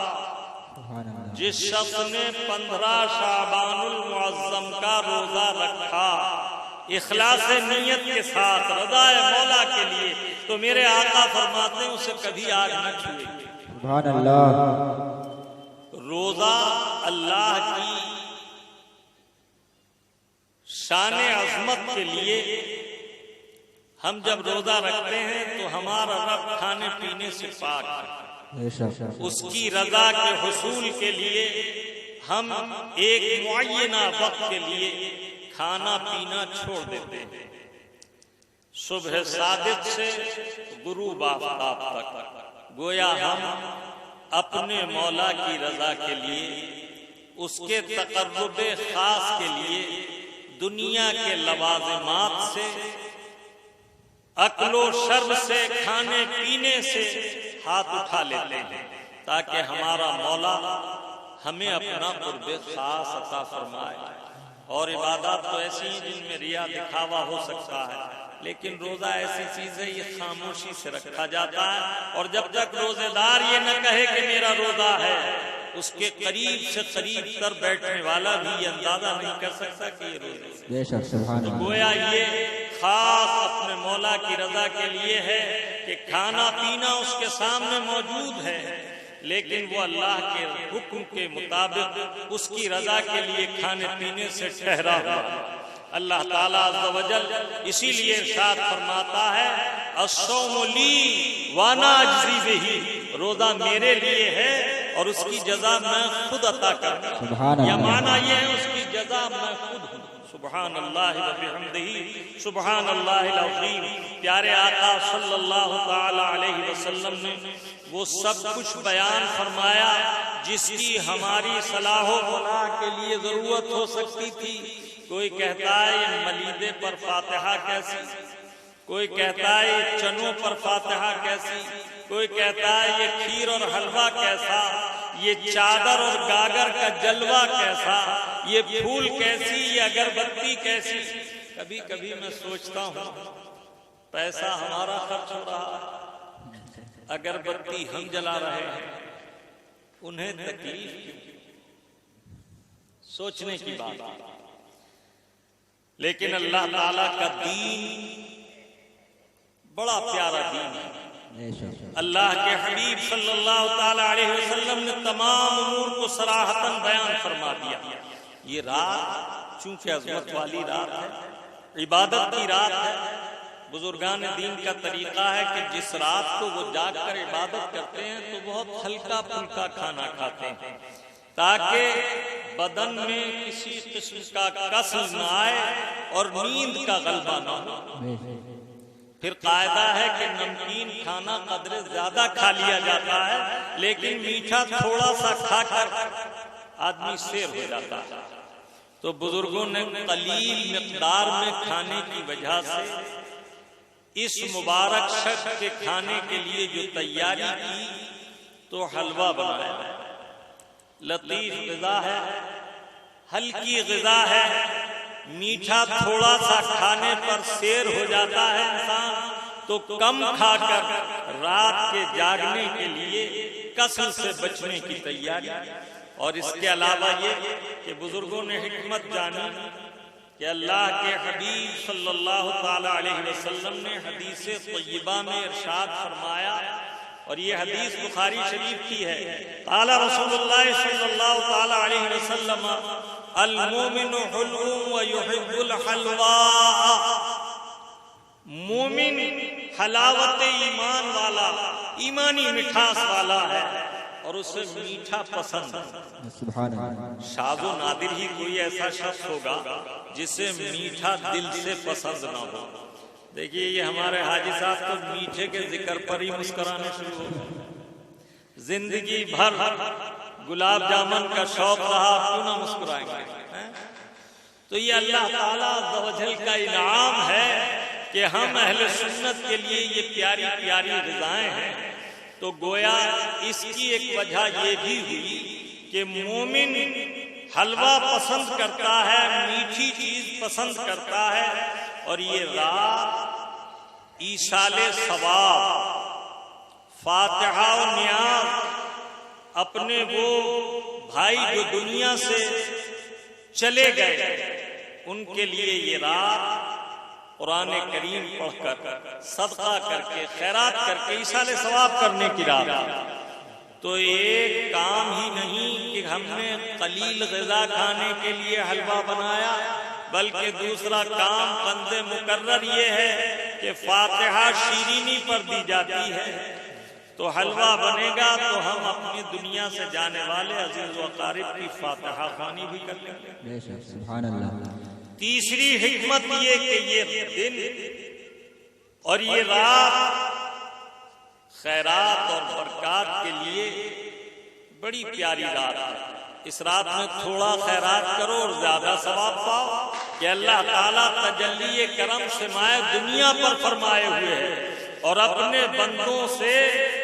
جس شخص نے 15 شعبان المعظم کا روزہ رکھا اخلاص نیت کے ساتھ رضا مولا کے لیے، تو میرے آقا فرماتے ہیں اسے کبھی آگ نہ چھوئے گی۔ سبحان اللہ۔ روزہ اللہ کی شان عظمت کے لیے، ہم جب روزہ رکھتے ہیں تو ہمارا رب کھانے پینے سے پاک ہے، اس کی رضا کے حصول کے لیے ہم ایک معینہ وقت کے لیے کھانا پینا چھوڑ دیتے ہیں، صبح صادق سے غروب آفتاب تک، گویا ہم اپنے مولا کی رضا کے لیے، اس کے تقرب خاص کے لیے دنیا کے لوازمات سے، اکل و شرب سے، کھانے پینے سے ہاتھ اٹھا لیتے ہیں تاکہ ہمارا مولا ہمیں اپنا قرب خاص عطا فرمائے۔ اور عبادات تو ایسی ہیں جن میں ریا دکھاوا ہو سکتا ہے، لیکن روزہ ایسی چیز ہے یہ خاموشی سے رکھا جاتا ہے، اور جب تک روزے دار یہ نہ کہے کہ میرا روزہ ہے، اس کے قریب سے قریب تر بیٹھنے والا بھی یہ اندازہ نہیں کر سکتا کہ یہ روزہ ہے۔ تو گویا یہ خاص اپنے مولا کی رضا کے لیے ہے کہ کھانا پینا اس کے سامنے موجود ہے، لیکن وہ اللہ کے حکم کے مطابق اس کی رضا کے لیے کھانے پینے سے ٹھہرا ہوا۔ اللہ تعالیٰ عز و جل اسی لیے ارشاد فرماتا ہے الصوم لی وانا اجزی بہ، روزہ میرے لیے ہے اور اس کی جزا میں خود عطا کرتا ہوں، یا معنی یہ ہے اس کی جزا میں خود ہوں۔ سبحان اللہ و بحمدہ سبحان اللہ العظیم۔ پیارے آقا صلی اللہ تعالی علیہ وسلم نے وہ سب کچھ بیان فرمایا جس کی ہماری صلاح و فلاح کے لیے ضرورت ہو سکتی تھی۔ کوئی کہتا ہے یہ ملیدے پر فاتحہ کیسی، کوئی کہتا ہے یہ چنوں پر فاتحہ کیسی، کوئی کہتا ہے یہ کھیر اور حلوہ کیسا، یہ چادر اور گاگر کا جلوہ کیسا، یہ پھول کیسی، یہ اگربتی کیسی۔ کبھی کبھی میں سوچتا ہوں پیسہ ہمارا خرچ ہو رہا ہے، اگربتی ہم جلا رہے ہیں، انہیں تکلیف کیوں؟ سوچنے کی بات۔ لیکن اللہ تعالیٰ کا دین بڑا پیارا دین ہے۔ اللہ کے حبیب صلی اللہ تعالی علیہ وسلم نے تمام امور کو صراحتاً بیان فرما دیا۔ یہ رات چونکہ عظمت والی رات ہے، عبادت کی رات ہے، بزرگان دین کا طریقہ ہے کہ جس رات کو وہ جاگ کر عبادت کرتے ہیں تو بہت ہلکا پھلکا کھانا کھاتے ہیں تاکہ بدن میں کسی قسم کا کسل نہ آئے اور نیند کا غلبہ نہ ہو۔ پھر قاعدہ ہے کہ نمکین کھانا قدر زیادہ کھا لیا جاتا ہے، لیکن میٹھا تھوڑا سا کھا کر آدمی سیر ہو جاتا ہے۔ تو بزرگوں نے قلیل مقدار میں کھانے کی وجہ سے اس مبارک شخص کے کھانے کے لیے جو تیاری کی تو حلوہ بنایا ہے۔ لطیف غذا ہے، ہلکی غذا ہے، میٹھا تھوڑا سا کھانے پر سیر ہو جاتا ہے انسان تو کم کھا کر رات کے جاگنے کے لیے کسل سے بچنے کی تیاری۔ اور اس کے علاوہ یہ کہ بزرگوں نے حکمت جانی کہ اللہ کے حبیب صلی اللہ تعالی علیہ وسلم نے حدیث طیبہ میں ارشاد فرمایا، اور یہ حدیث بخاری شریف کی ہے، قال رسول اللہ صلی اللہ تعالی علیہ وسلم المومن حلو ويحب الحلوى، مومن حلاوت ایمان والا، ایمانی مٹھاس والا ہے اور اسے میٹھا پسند ہے۔ شاذ و نادر ہی کوئی ایسا شخص ہوگا جسے میٹھا دل سے پسند نہ ہو۔ دیکھیے یہ ہمارے حاجی صاحب تو میٹھے کے ذکر پر ہی مسکرانے شروع ہو گئے۔ زندگی بھر گلاب جامن کا شوق رہا، کیوں نہ مسکرائیں گے؟ تو یہ اللہ تعالیٰ عز و جل کا انعام ہے کہ ہم اہل سنت کے لیے یہ پیاری پیاری غذائیں ہیں۔ تو گویا اس کی ایک وجہ یہ بھی ہوئی کہ مومن حلوہ پسند کرتا ہے، میٹھی چیز پسند کرتا ہے، اور یہ رات ایصال ثواب، فاتحہ و نیاز، اپنے وہ بھائی جو دنیا سے چلے گئے ان کے لیے یہ رات قرآن کریم پڑھ کر، صدقہ کر کے، خیرات کر کے ایصال ثواب کرنے کی رات۔ تو ایک کام ہی نہیں کہ ہم نے قلیل غذا کھانے کے لیے حلوہ بنایا، بلکہ دوسرا کام قند مقرر یہ ہے کہ فاتحہ شیرینی پر دی جاتی ہے، تو حلوہ بنے گا تو ہم اپنی دنیا سے جانے والے عزیز و اقارب کی فاتحہ خوانی بھی کر لیں گے۔ سبحان اللہ۔ تیسری حکمت یہ کہ یہ دن اور یہ رات خیرات اور برکات کے لیے بڑی پیاری رات ہے۔ اس رات میں تھوڑا خیرات کرو اور زیادہ ثواب پاؤ کہ اللہ تعالیٰ تجلی کرم سے مائے دنیا پر فرمائے ہوئے ہیں اور اپنے بندوں سے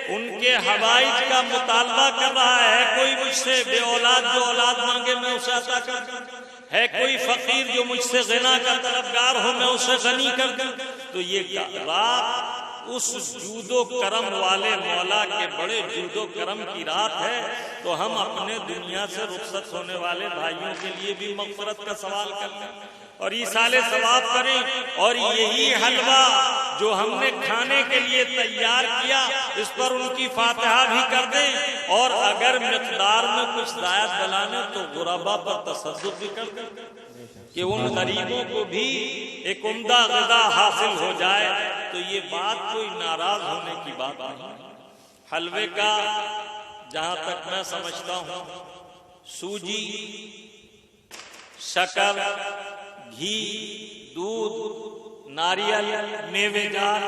ان کے حوائج کا مطالبہ کر رہا ہے. کوئی مجھ سے بے اولاد جو اولاد مانگے میں اسے عطا کر دوں, ہے کوئی فقیر جو مجھ سے غنا کا طلبگار ہو میں اسے غنی کر دوں. تو یہ رات اس جود و کرم والے مولا کے بڑے جود و کرم کی رات ہے. تو ہم اپنے دنیا سے رخصت ہونے والے بھائیوں کے لیے بھی مغفرت کا سوال کریں اور ایصال ثواب کریں, اور یہی حلوہ جو ہم نے کھانے کے لیے تیار کیا اس پر ان کی فاتحہ بھی کر دیں, اور اگر مقدار میں کچھ زائد ڈلانے تو غربا پر تصدق بھی کر دیں کہ ان غریبوں کو بھی ایک عمدہ غذا حاصل ہو جائے. تو یہ بات کوئی ناراض ہونے کی بات نہیں. حلوے کا جہاں تک میں سمجھتا ہوں سوجی, شکر, گھی, دودھ, ناریل, میوے جات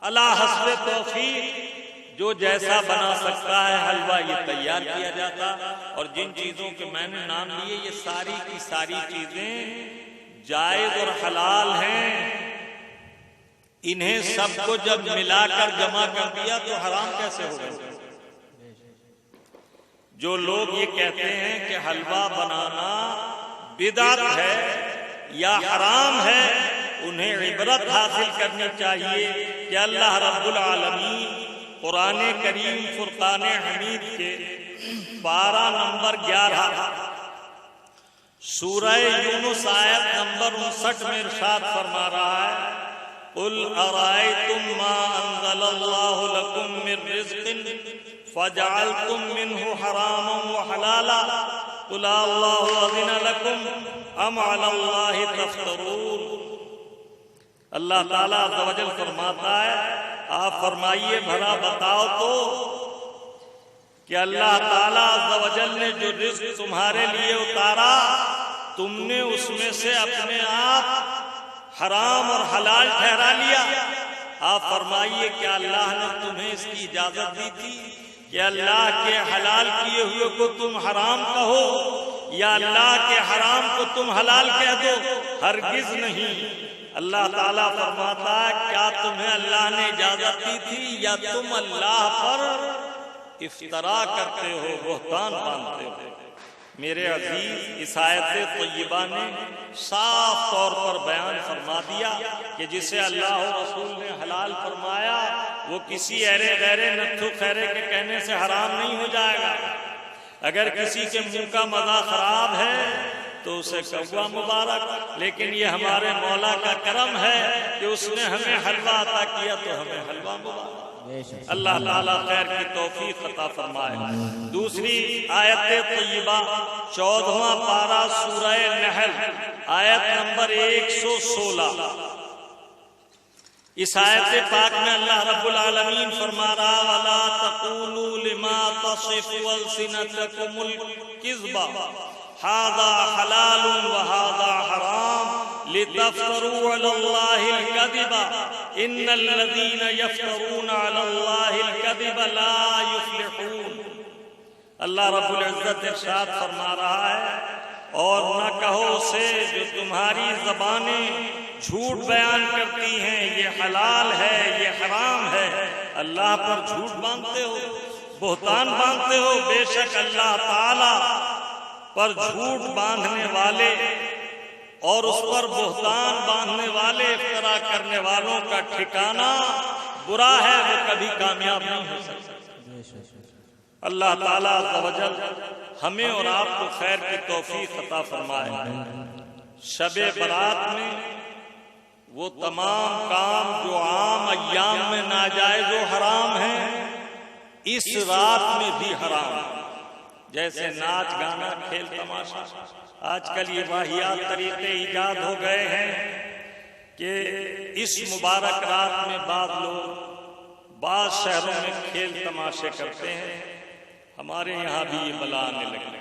علی حسب توفیق جو جیسا بنا سکتا ہے حلوہ یہ تیار کیا جاتا. اور جن چیزوں کے میں نے نام لیے یہ ساری کی ساری چیزیں جائز اور حلال ہیں. انہیں سب کو جب ملا کر جمع کر دیا تو حرام کیسے ہو گئے؟ جو لوگ یہ کہتے ہیں کہ حلوہ بنانا بدعت ہے یا حرام ہے انہیں عبرت حاصل کرنی چاہیے کہ اللہ رب العالمین قرآن کریم فرقان حمید کے پارہ نمبر 11 سورہ یونس آیت نمبر 59 میں ارشاد فرما رہا ہے قل ارائیتم ما انزل اللہ لکم من رزق فجعلتم منہ حراما وحلالا قل اللہ اذن لکم ام علی اللہ تفترون. اللہ تعالیٰ عز و جل فرماتا ہے آپ فرمائیے بھلا بتاؤ تو کہ اللہ تعالیٰ عز و جل نے جو رزق تمہارے لیے اتارا تم نے اس میں سے اپنے آپ حرام اور حلال ٹھہرا لیا. آپ فرمائیے کہ اللہ نے تمہیں اس کی اجازت دی تھی کہ اللہ کے حلال کیے ہوئے کو تم حرام کہو یا اللہ کے حرام کو تم حلال کہہ دو؟ ہرگز نہیں. اللہ تعالیٰ فرماتا ہے کیا تمہیں اللہ نے اجازت دی تھی یا تم اللہ پر افترا کرتے ہو, بہتان باندھتے ہو؟ میرے عزیز اس آیت طیبہ نے صاف طور پر بیان فرما دیا کہ جسے اللہ و رسول نے حلال فرمایا وہ کسی ایرے غیرے نتھو خیرے کے کہنے سے حرام نہیں ہو جائے گا. اگر کسی کے منہ کا مزہ خراب ہے تو اسے کوا مبارک, لیکن یہ ہمارے مولا کا کرم ہے کہ اس نے ہمیں حلوہ عطا کیا تو ہمیں حلوہ مبارک. اللہ تعالیٰ خیر کی توفیق عطا فرمائے. دوسری آیت طیبہ 14واں پارہ سورہ نحل آیت نمبر 116. اس آیت پاک میں اللہ رب العالمین فرما رہا وَلَا تَقُولُوا لِمَا تَصِفُ أَلْسِنَتُكُمُ الْكِذْبَ هَذَا حَلَالٌ وَهَذَا حَرَامٌ لِتَفْتَرُوا عَلَى اللَّهِ الْكَذِبَ إِنَّ الَّذِينَ يَفْتَرُونَ عَلَى اللَّهِ الْكَذِبَ لَا يُفْلِحُونَ. اللہ رب العزت ارشاد فرما رہا ہے اور نہ کہو اسے جو تمہاری زبانیں جھوٹ بیان کرتی ہیں یہ حلال ہے یہ حرام ہے. اللہ پر جھوٹ باندھتے ہو, بہتان باندھتے ہو. بے شک اللہ تعالی پر جھوٹ باندھنے والے اور اس پر بہتان باندھنے والے افترا کرنے والوں کا ٹھکانہ برا ہے, وہ کبھی کامیاب نہیں ہو سکتا. اللہ تعالیٰ عز و جل ہمیں اور آپ کو خیر کی توفیق عطا فرمائے. شب برات میں وہ تمام کام جو عام ایام میں ناجائز و حرام ہیں اس رات میں بھی حرام ہیں, جیسے ناچ گانا کھیل تماشا. آج کل یہ واہیات طریقے ایجاد ہو گئے ہیں کہ اس مبارک رات میں بعض لوگ بعض شہروں میں کھیل تماشے کرتے ہیں. ہمارے یہاں بھی یہ بلا آنے لگے.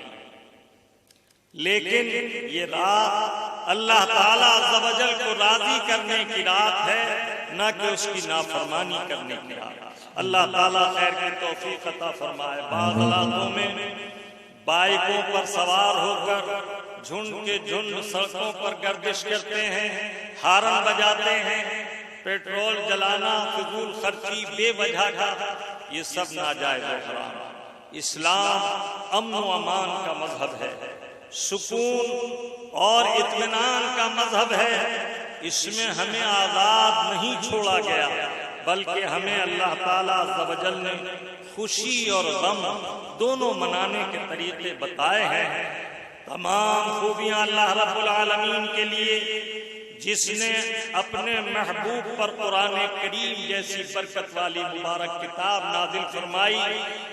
لیکن یہ رات اللہ تعالیٰ عز و جل کو راضی کرنے کی رات ہے, نہ کہ اس کی نافرمانی کرنے کی رات. اللہ تعالیٰ خیر کی توفیق عطا فرمائے. بعض علاقوں میں بائکوں پر سوار ہو کر جھنڈ کے جھنڈ سڑکوں پر گردش کرتے ہیں, ہارن بجاتے ہیں. پیٹرول جلانا, فضول خرچی, بے وجہ کا یہ سب ناجائز و حرام۔ اسلام امن و امان کا مذہب ہے، سکون اور اطمینان کا مذہب ہے۔ اس میں ہمیں آزاد نہیں چھوڑا گیا، بلکہ ہمیں اللہ تعالیٰ عز و جل نے خوشی اور غم دونوں منانے کے طریقے بتائے ہیں۔ تمام خوبیاں اللہ رب العالمین کے لیے، جس نے اپنے محبوب پر قرآن کریم جیسی برکت والی مبارک کتاب نازل فرمائی،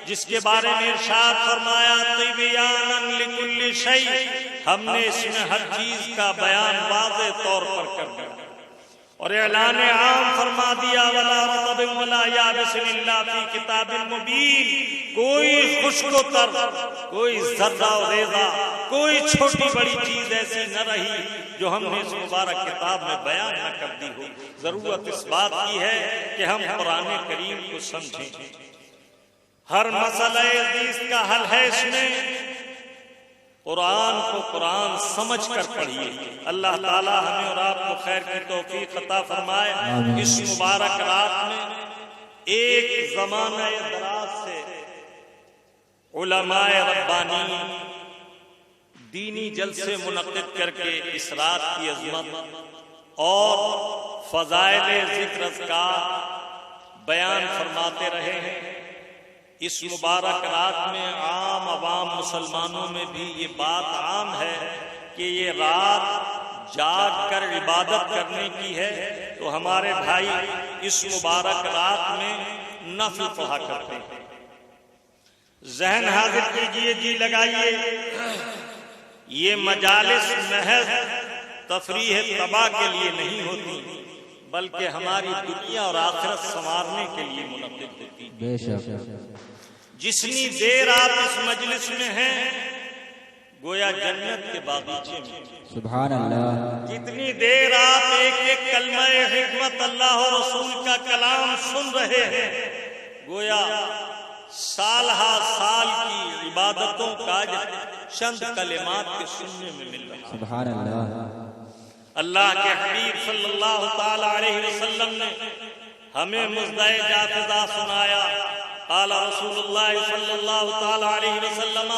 جس کے بارے میں ارشاد فرمایا طِبْيَانًا لِكُلِّ شَيْءٍ، ہم نے اس میں ہر چیز کا بیان واضح طور پر کر دیا اور اعلان عام فرما دیا وَلَا رَطْبٍ وَلَا يَابِسٍ إِلَّا فِي كِتَابٍ مُبِينٍ۔ کوئی خشک و تر، کوئی ذرہ و ریزہ، کوئی چھوٹی بڑی چیز ایسی نہ رہی جو ہم نے اس مبارک کتاب میں بیان نہ کر دی ہو۔ ضرورت اس بات کی ہے کہ ہم قرآن کریم کو سمجھیں۔ ہر مسئلہ عزیز کا حل ہے اس میں۔ قرآن کو قرآن سمجھ کر پڑھیے۔ اللہ تعالی ہمیں اور آپ کو خیر کی توفیق عطا فرمائے۔ اس مبارک رات میں ایک زمانہ دراز سے علماء ربانی دینی جلسے منعقد کر کے اس رات کی عظمت اور فضائل ذکر اذکار بیان فرماتے رہے ہیں۔ اس مبارک رات میں عام عوام مسلمانوں میں بھی یہ بات عام ہے کہ یہ رات جاگ کر عبادت کرنے کی ہے، تو ہمارے بھائی اس مبارک رات میں نفل پڑھا کرتے ہیں۔ ذہن حاضر کیجئے، جی لگائیے، یہ مجالس محض تفریح تباہ کے لیے نہیں ہوتی، بلکہ ہماری دنیا اور آخرت سنوارنے کے لیے منعقد ہوتی۔ بے شک۔ جتنی دیر آپ اس مجلس میں ہیں گویا جنت کے باغیچے میں، سبحان اللہ۔ جتنی دیر آپ ایک ایک کلمہ حکمت اللہ اور رسول کا کلام سن رہے ہیں گویا سال ہا سال کی عبادتوں کا چند کلمات کے سننے میں مل رہا ہے۔ سبحان اللہ۔ اللہ کے حبیب صلی اللہ تعالی علیہ وسلم نے ہمیں مزدہ جافزہ سنایا۔ قال رسول اللہ صلی اللہ تعالی علیہ وسلم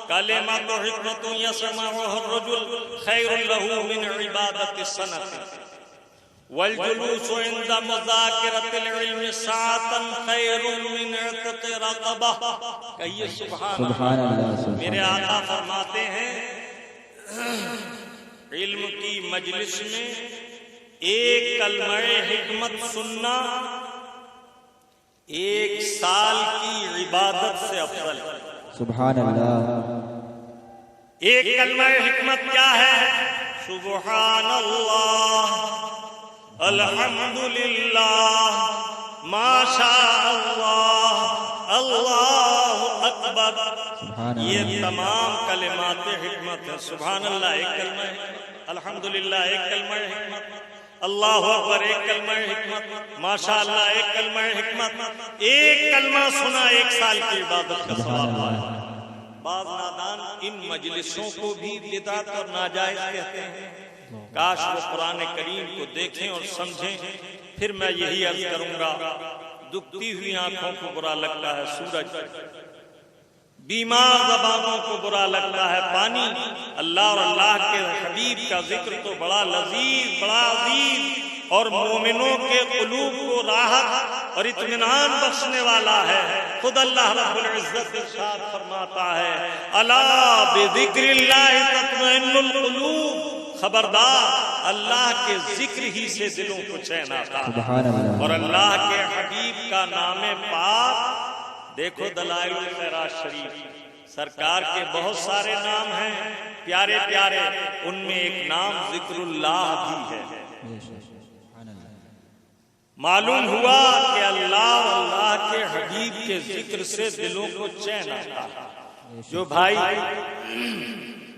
کلمات و حکمت یسمعها الرجل خیر له من عبادت السنة والجلوس عند مذاکرة العلم ساعة خیر من عتق رقبہ۔ کہیے سبحان اللہ۔ میرے آقا فرماتے ہیں علم کی مجلس میں ایک کلمہ حکمت سننا ایک سال کی عبادت سے افضل ہے۔ سبحان اللہ۔ ایک کلمہ حکمت کیا ہے؟ سبحان اللہ، الحمدللہ، ما شاء اللہ، اللہ اکبر۔ یہ تمام کلمات حکمت ہے۔ سبحان اللہ ایک کلمہ حکمت، الحمدللہ ایک کلمہ حکمت، اللہ اکبر ایک کلمہ حکمت، ماشاءاللہ ایک کلمہ حکمت۔ ایک کلمہ سنا ایک سال کی عبادت کا ثواب ہے۔ بعض نادان ان مجلسوں کو بھی بدعت اور ناجائز کہتے ہیں۔ کاش وہ قرآن کریم کو دیکھیں اور سمجھیں۔ پھر میں یہی عرض کروں گا، دکھتی ہوئی آنکھوں کو برا لگتا ہے سورج، بیمار زبانوں کو برا لگتا ہے پانی، اللہ اور اللہ کے حبیب کا ذکر تو بڑا لذیذ، بڑا عزیز اور مومنوں کے قلوب کو راحت اور اطمینان بخشنے والا ہے۔ خود اللہ رب العزت ارشاد فرماتا ہے الا بذکر اللہ تطمئن القلوب، خبردار اللہ کے ذکر ہی سے دلوں کو چین آتا ہے۔ اور اللہ کے حبیب کا نام پاک، دیکھو دلائل الخیرات شریف، سرکار کے بہت سارے نام ہیں پیارے پیارے، ان میں ایک نام ذکر اللہ بھی ہے۔ معلوم ہوا کہ اللہ اور اللہ کے حبیب کے ذکر سے دلوں کو چین آتا ہے۔ جو بھائی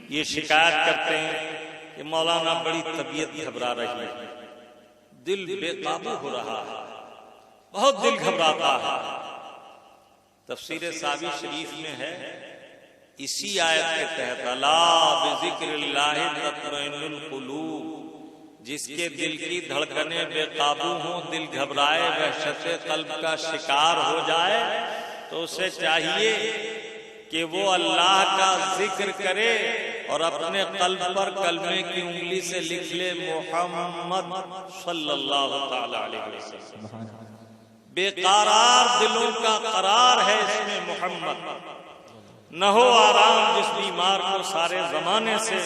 یہ شکایت کرتے ہیں کہ مولانا بڑی طبیعت گھبرا رہی ہے، دل بے قابو ہو رہا ہے، بہت دل گھبراتا ہے، تفسیر ساوی شریف میں ہے اسی آیت کے تحت الا بذکر اللہ تطمئن القلوب، جس کے دل کی دھڑکنیں بے قابو ہوں، دل گھبرائے، وحشت قلب کا شکار ہو جائے، تو اسے چاہیے کہ وہ اللہ کا ذکر کرے اور اپنے قلب پر کلمے کی انگلی سے لکھ لے محمد صلی اللہ تعالی علیہ وسلم۔ بے قرار دلوں کا قرار ہے اس میں محمد، نہ ہو آرام جس بیمار کو سارے زمانے سے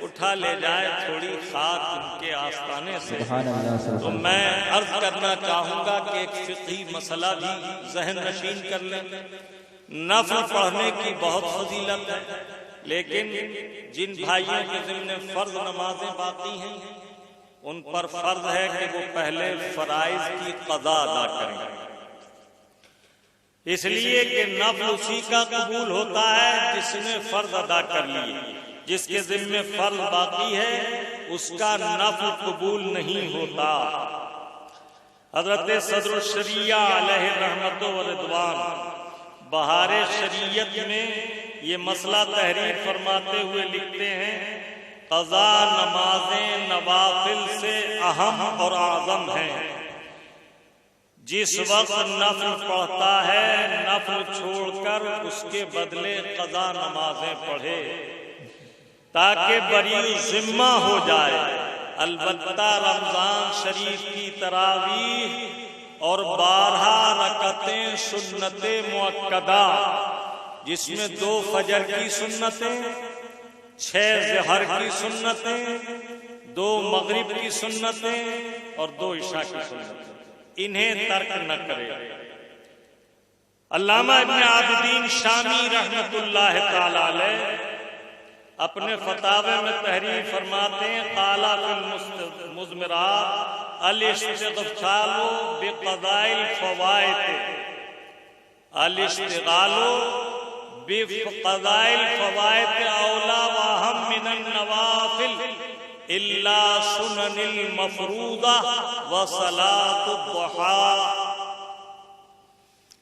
اٹھا لے جائے تھوڑی خاک ان کے آستانے سے۔ تو میں عرض کرنا چاہوں گا کہ ایک فقہی مسئلہ بھی ذہن نشین کر لیں۔ نفل پڑھنے کی بہت فضیلت ہے، لیکن جن بھائیوں کے ذمہ فرض نمازیں باقی ہیں ان پر فرض ہے کہ وہ پہلے فرائض کی قضا ادا کریں، اس لیے کہ نفل اسی کا قبول ہوتا ہے جس نے فرض ادا کر لیے۔ جس کے ذمہ فرض باقی ہے اس کا نفل قبول نہیں ہوتا۔ حضرت صدر الشریعہ علیہ رحمت و رضوان بہار شریعت میں یہ مسئلہ تحریر فرماتے ہوئے لکھتے ہیں، قضا نمازیں نوافل سے اہم اور اعظم ہیں۔ جس وقت نفل پڑھتا ہے نفل چھوڑ کر اس کے بدلے قضا نمازیں پڑھے تاکہ بری ذمہ ہو جائے۔ البتہ رمضان شریف کی تراویح اور 12 رکعتیں سنت مؤکدہ، جس میں 2 فجر کی سنتیں، 6 ظہر کی سنتیں، 2 مغرب کی سنتیں اور 2 عشاء کی سنتیں، انہیں ترک نہ کرے۔ علامہ ابن عابدین شامی رحمت اللہ تعالی علیہ اپنے فتاوی میں تحریر فرماتے ہیں، قال فی المزمرات الاستغفال بقضاء الفوائد، الاشتغال بقضاء الفوائد اولا واہم من النوافل الا سنن المفروضہ وصلاۃ الضحیٰ۔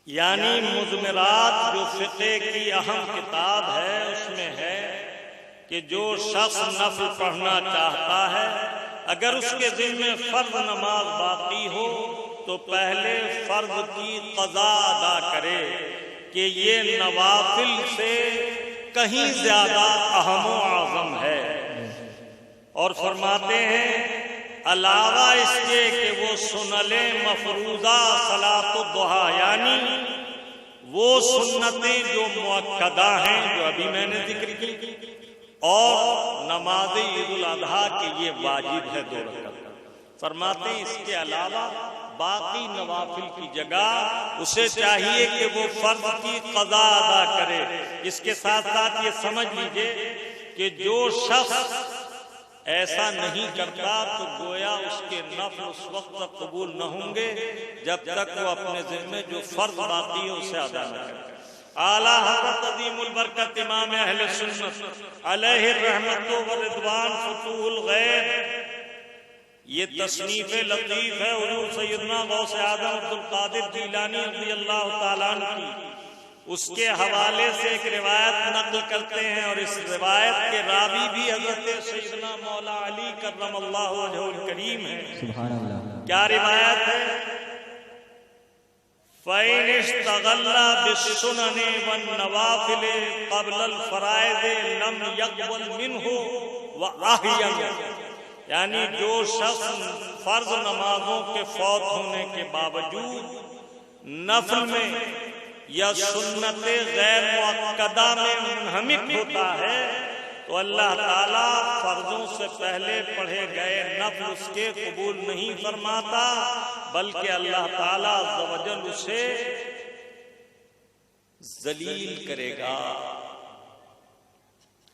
یعنی مزمرات جو فقہ کی اہم کتاب ہے اس میں ہے کہ جو شخص نفل پڑھنا چاہتا ہے اگر اس کے ذمہ فرض نماز باقی ہو تو پہلے فرض کی قضا ادا کرے، کہ یہ نوافل سے کہیں زیادہ اہم و اعظم ہے۔ اور فرماتے ہیں علاوہ اس کے کہ وہ سنن مفروضہ صلاۃ الضحیٰ، یعنی وہ سنتیں جو مؤکدہ ہیں جو ابھی میں نے ذکر کی، اور نماز عید الاضحیٰ کے یہ واجب ہے 2 رکعت۔ فرماتے ہیں اس کے علاوہ باقی نوافل کی جگہ اسے چاہیے کہ وہ فرض کی قضا ادا کرے۔ اس کے ساتھ ساتھ یہ سمجھ لیجئے کہ جو شخص ایسا نہیں کرتا تو گویا اس کے نفل اس وقت تک قبول نہ ہوں گے جب تک وہ اپنے ذمہ جو فرض باقی ہے اسے ادا نہ کرے۔ اعلیٰ حضرت عظیم البرکت امام اہل سنت علیہ الرحمت و رضوان فتوح الغیب، یہ تصنیف لطیف ہے حضور سیدنا غوث اعظم عبدالقادر جیلانی رضی اللہ تعالیٰ عنہ کی، اس کے حوالے سے ایک روایت نقل کرتے ہیں، اور اس روایت کے راوی بھی حضرت سیدنا مولا علی کرم اللہ وجہہ الکریم ہے۔ سبحان اللہ۔ کیا روایت ہے؟ فَإِنِ اشْتَغَلَّ بِالسُّنَنِ وَالنَّوَافِلِ قَبْلَ الْفَرَائِضِ لَمْ يَقْبَلْ مِنْهُ وَأَحْيَنَ، یعنی جو شخص فرض نمازوں کے فوت ہونے کے باوجود نفل میں یا سنت غیر مؤکدہ میں منہمک ہوتا ہے تو اللہ تعالیٰ فرضوں سے پہلے پڑھے گئے نفل اس کے قبول نہیں فرماتا، بلکہ اللہ تعالیٰ عز و جل اسے ذلیل کرے گا۔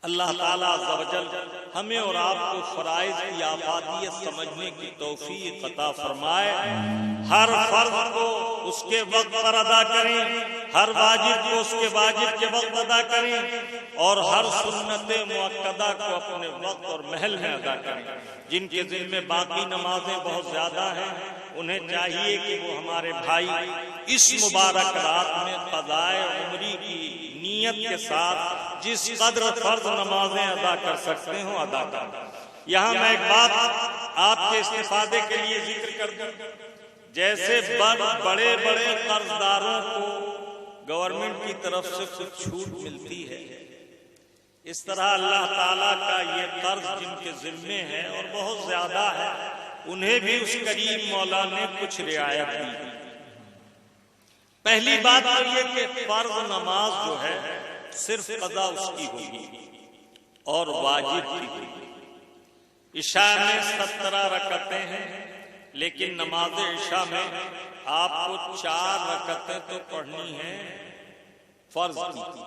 اللہ تعالیٰ عز و جل ہمیں اور آپ کو فرائض کی افادیت سمجھنے کی توفیق عطا فرمائے۔ ہر فرض کو اس کے وقت پر ادا کریں، ہر واجب کو اس کے واجب کے وقت ادا کریں، اور ہر سنت مؤکدہ کو اپنے وقت اور محل میں ادا کریں۔ جن کے ذمہ باقی نمازیں بہت زیادہ ہیں انہیں چاہیے کہ وہ ہمارے بھائی اس مبارک رات میں قضائے عمری کی نیت کے ساتھ جس قدر فرض نمازیں ادا کر سکتے ہوں ادا کریں۔ یہاں میں ایک بات آپ کے استفادے کے لیے ذکر کر دوں، جیسے بڑے بڑے قرض داروں کو گورنمنٹ کی طرف سے کچھ چھوٹ ملتی ہے، اس طرح اللہ تعالیٰ کا یہ قرض جن کے ذمے ہے اور بہت زیادہ ہے، انہیں بھی اس کریم مولا نے کچھ رعایت دی۔ پہلی بات تو یہ کہ فرض نماز جو ہے صرف قضا اس کی ہوگی اور واجب کی ہوگی۔ عشاء میں 17 رکعتیں ہیں، لیکن نماز عشاء میں آپ کو 4 رکعتیں تو پڑھنی ہیں فرض کی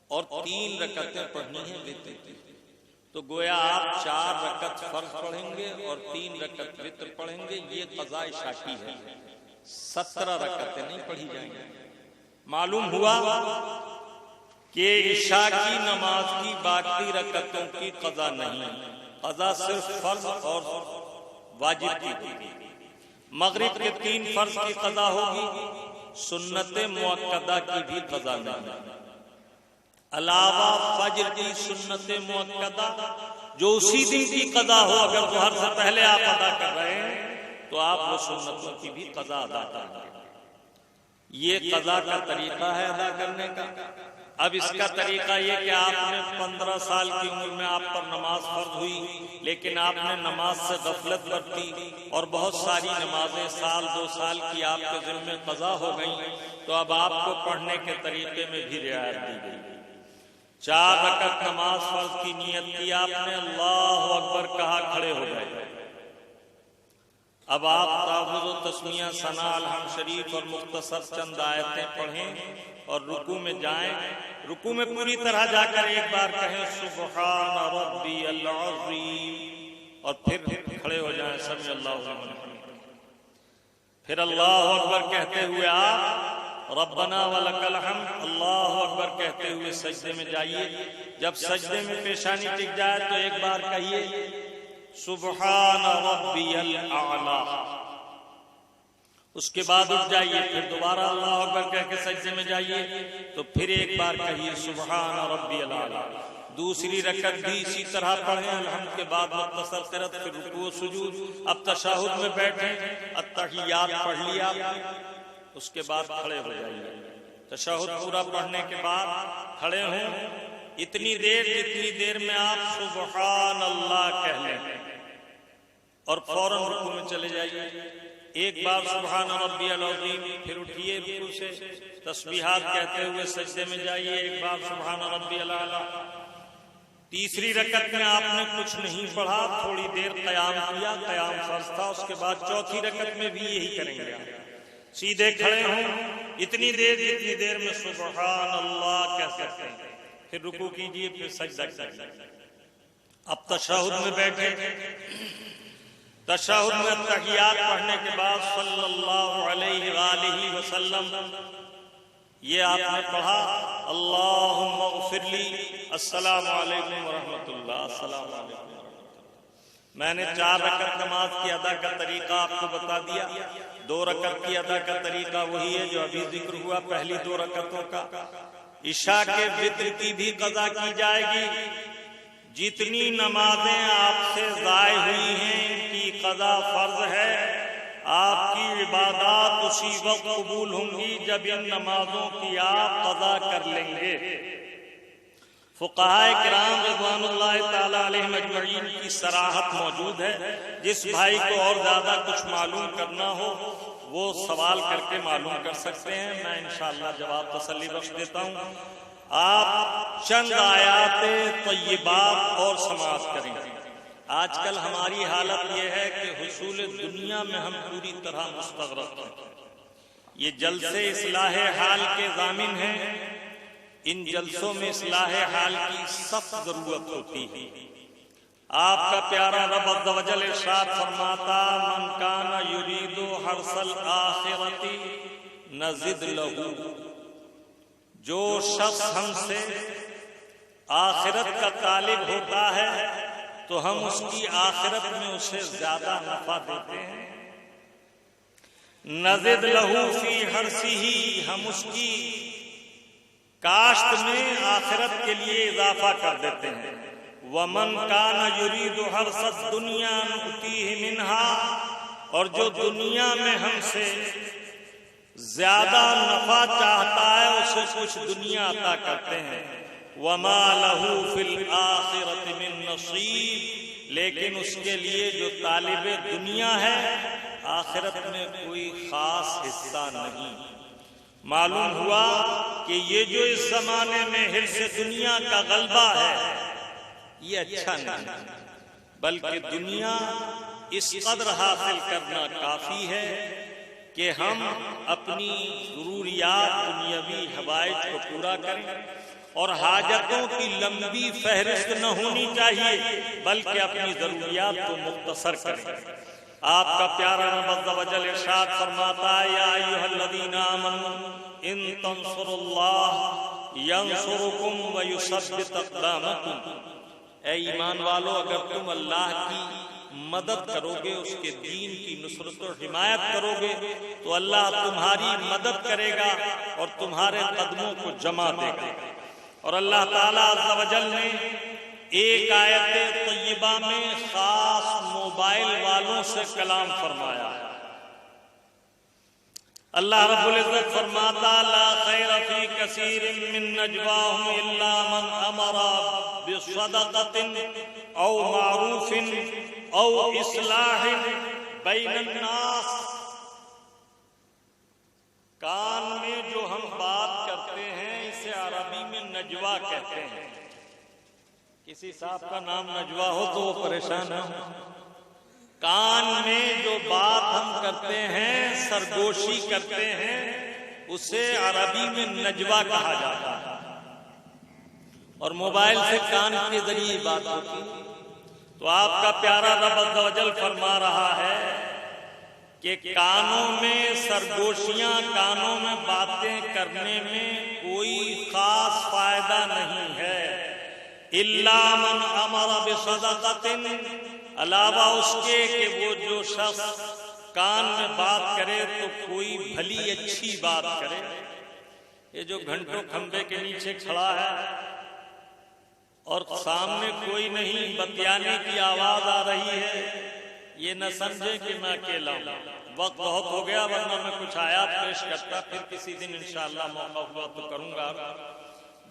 اور 3 رکعتیں پڑھنی ہیں وتر کی۔ تو گویا آپ 4 رکعت فرض پڑھیں گے اور 3 رکعت وتر پڑھیں گے، یہ قضا عشاء کی ہے۔ 17 رکعتیں نہیں پڑھی جائیں گی۔ معلوم ہوا کہ عشاء کی نماز کی باقی رکعتوں کی قضا نہیں، قضا صرف فرض اور واجب کی ہوگی۔ مغرب کے 3 فرض کی قضا ہوگی، سنت مؤکدہ کی بھی قضا نہیں، علاوہ فجر کی سنت مؤکدہ جو اسی دن کی قضا ہو، اگر ظہر سے پہلے آپ ادا کر رہے ہیں تو آپ وہ سنتوں کی بھی قضا ادا کریں گے۔ یہ قضا کا طریقہ ہے ادا کرنے کا۔ اب اس کا طریقہ یہ کہ آپ نے 15 سال کی عمر میں آپ پر نماز فرض ہوئی، لیکن آپ نے نماز سے غفلت برتی اور بہت ساری نمازیں سال 2 سال کی آپ کے ذمہ قضا ہو گئیں، تو اب آپ کو پڑھنے کے طریقے میں بھی رعایت دی گئی۔ 4 رکعت نماز فرض کی نیت کی آپ نے، اللہ اکبر کہا، کھڑے ہو گئے۔ اب آپ تعوذ و تسمیہ، ثنا، الحمد شریف اور مختصر چند آیتیں پڑھیں اور رکوع میں جائیں۔ رکوع میں پوری طرح جا کر ایک بار کہیں سبحان ربی العظیم اور پھر کھڑے ہو جائیں سمع اللہ لمن حمدہ۔ پھر اللہ اکبر کہتے ہوئے آپ ربنا ولک الحمد، اللہ اکبر کہتے ہوئے سجدے میں جائیے۔ جب سجدے میں پیشانی ٹک جائے تو ایک بار کہیے سبحان ربی الاعلی، اس کے بعد اٹھ جائیے، پھر دوبارہ اللہ اکبر کہہ کے سجدے میں جائیے تو پھر ایک بار کہیے سبحان ربی الاعلی۔ دوسری رکعت بھی اسی طرح پڑھیں، الحمد کے بعد مختصر قرأت، پھر رکوع و سجود۔ اب تشہد میں بیٹھیں، التحیات پڑھ لیا، اس کے بعد کھڑے ہو جائیے۔ تشہد پورا پڑھنے کے بعد کھڑے ہوں اتنی دیر جتنی دیر میں آپ سبحان اللہ کہہ لیں اور فوراً رکوع میں چلے جائیے۔ ایک بار سبحان ربی العظیم، پھر اٹھیے رکوع سے، تسبیحات کہتے ہوئے سجدے میں جائیے، ایک بار سبحان ربی الاعلی۔ تیسری رکعت میں آپ نے کچھ نہیں پڑھا، تھوڑی دیر قیام کیا، قیام فرض تھا۔ اس کے بعد چوتھی رکعت میں بھی یہی کریں گے، سیدھے کھڑے ہوں اتنی دیر جتنی دیر میں سبحان اللہ کہہ سکتے ہیں، پھر رکوع کیجیے، پھر سجدہ کیجیے۔ اب تشہد میں بیٹھے، تشہد میں تحیات پڑھنے کے بعد صلی اللہ علیہ وآلہ وسلم یہ آپ نے پڑھا اللہم اغفر لی، السلام علیکم ورحمۃ اللہ، السلام علیکم ورحمۃ اللہ۔ میں نے 4 رکعت نماز کی ادا کا طریقہ آپ کو بتا دیا۔ 2 رکعت کی ادا کا طریقہ وہی ہے جو ابھی ذکر ہوا، پہلی 2 رکعتوں کا۔ عشاء کے وتر کی بھی قضا کی جائے گی۔ جتنی نمازیں آپ سے ضائع ہوئی ہیں ان کی قضا فرض ہے۔ آپ کی عبادات اسی وقت قبول ہوں گی جب ان نمازوں کی آپ قضا کر لیں گے۔ فقہائے کرام رضوان اللہ تعالی علیہم اجمعین کی صراحت موجود ہے۔ جس بھائی کو اور زیادہ کچھ معلوم کرنا ہو وہ سوال کر کے معلوم کر سکتے ہیں، میں انشاءاللہ جواب تسلی بخش دیتا ہوں۔ آپ چند آیات طیبات اور سماعت کریں۔ آج کل ہماری حالت یہ ہے کہ حصول دنیا میں ہم پوری طرح مستغرق ہیں۔ یہ جلسے اصلاح حال کے ضامن ہیں، ان جلسوں میں اصلاح حال کی سخت ضرورت ہوتی ہے۔ آپ کا پیارا رب عز و جل ارشاد فرماتا من کان یرید حرث الآخرۃ نزد لہ، جو شخص ہم سے آخرت کا طالب ہوتا ہے تو ہم اس کی آخرت میں اسے زیادہ نفع دیتے ہیں۔ نزد لہ فی حرثہ، ہم اس کی کاشت میں آخرت کے لیے اضافہ کر دیتے ہیں۔ ومن کان یرید حرث الدنیا نؤتیہ منہا، اور جو دنیا میں ہم سے زیادہ نفع چاہتا ہے اسے کچھ دنیا عطا کرتے ہیں. وما له فی الآخرۃ من نصیب، لیکن اس کے لیے جو طالب دنیا ہے آخرت میں کوئی خاص حصہ نہیں. معلوم ہوا کہ یہ جو اس زمانے میں حرص دنیا کا غلبہ ہے یہ اچھا نہیں، بلکہ دنیا اس قدر حاصل کرنا کافی ہے کہ ہم اپنی ضروریات دنیاوی حوائج کو پورا کریں، اور حاجتوں کی لمبی فہرست نہ ہونی چاہیے بلکہ اپنی ضروریات کو مختصر کریں. آپ کا پیارا رب عز و جل ارشاد فرماتا ہے یا ایھا الذین آمنوا ان تنصروا اللہ ینصرکم ویثبت اقدامکم. اے ایمان والو، اگر تم اللہ کی مدد کرو گے، اس کے دین کی نصرت و حمایت کرو گے تو اللہ تمہاری مدد کرے گا اور تمہارے قدموں کو جما دے گا. اور اللہ تعالیٰ عز و جل نے ایک آیت طیبہ میں خاص موبائل والوں سے کلام فرمایا. اللہ رب العزت فرماتا لا خیر فی کثیر من نجواہم الا من امر بصدقۃ او معروف او اصلاح بین الناس. کان میں جو ہم بات کرتے ہیں اسے عربی میں نجوا کہتے ہیں. کسی صاحب کا نام نجوا ہو تو وہ پریشان ہے. کان میں جو بات ہم کرتے ہیں، سرگوشی کرتے ہیں، اسے عربی میں نجوا کہا جاتا ہے. اور موبائل سے کان کے ذریعے بات ہوتی. تو آپ کا پیارا رب عز و جل فرما رہا ہے کہ کانوں میں سرگوشیاں، کانوں میں باتیں کرنے میں کوئی خاص فائدہ نہیں ہے. الا من امر بصدقۃ، علاوہ اس کے کہ وہ جو شخص کان میں بات کرے تو کوئی بھلی اچھی بات کرے. یہ جو گھنٹوں کھمبے کے نیچے کھڑا ہے اور سامنے کوئی نہیں، بتیانے کی آواز آ رہی ہے، یہ نہ سمجھے کہ میں اکیلا ہوں. وقت بہت ہو گیا ورنہ میں کچھ آیات پیش کرتا، پھر کسی دن انشاءاللہ موقع ہوا تو کروں گا.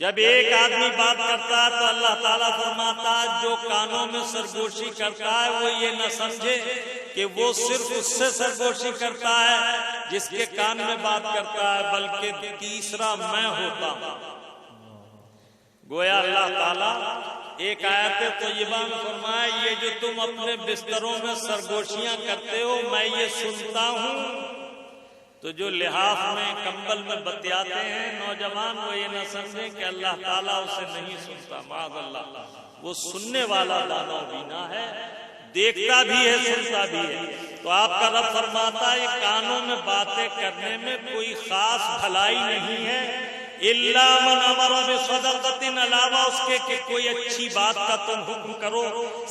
جب ایک آدمی بات کرتا ہے تو اللہ تعالیٰ فرماتا ہے جو کانوں میں سرگوشی کرتا ہے وہ یہ نہ سمجھے کہ وہ صرف اس سے سرگوشی کرتا ہے جس کے کان میں بات کرتا ہے، بلکہ تیسرا میں ہوتا ہوں. گویا اللہ تعالیٰ ایک آیت طیبہ میں فرمایا یہ جو تم اپنے بستروں میں سرگوشیاں کرتے ہو میں یہ سنتا ہوں. تو جو لحاف میں کمبل میں بتیاتے ہیں نوجوان، وہ یہ نہ سمجھیں کہ اللہ تعالیٰ اسے نہیں سنتا. معاذ اللہ، وہ سننے والا دانا بینا ہے، دیکھتا بھی ہے، سنتا بھی ہے. تو آپ کا رب فرماتا ہے کانوں میں باتیں کرنے میں کوئی خاص بھلائی نہیں ہے. الا من امر بصدقۃ، علاوہ اس کے کہ کوئی اچھی بات کا تم حکم کرو،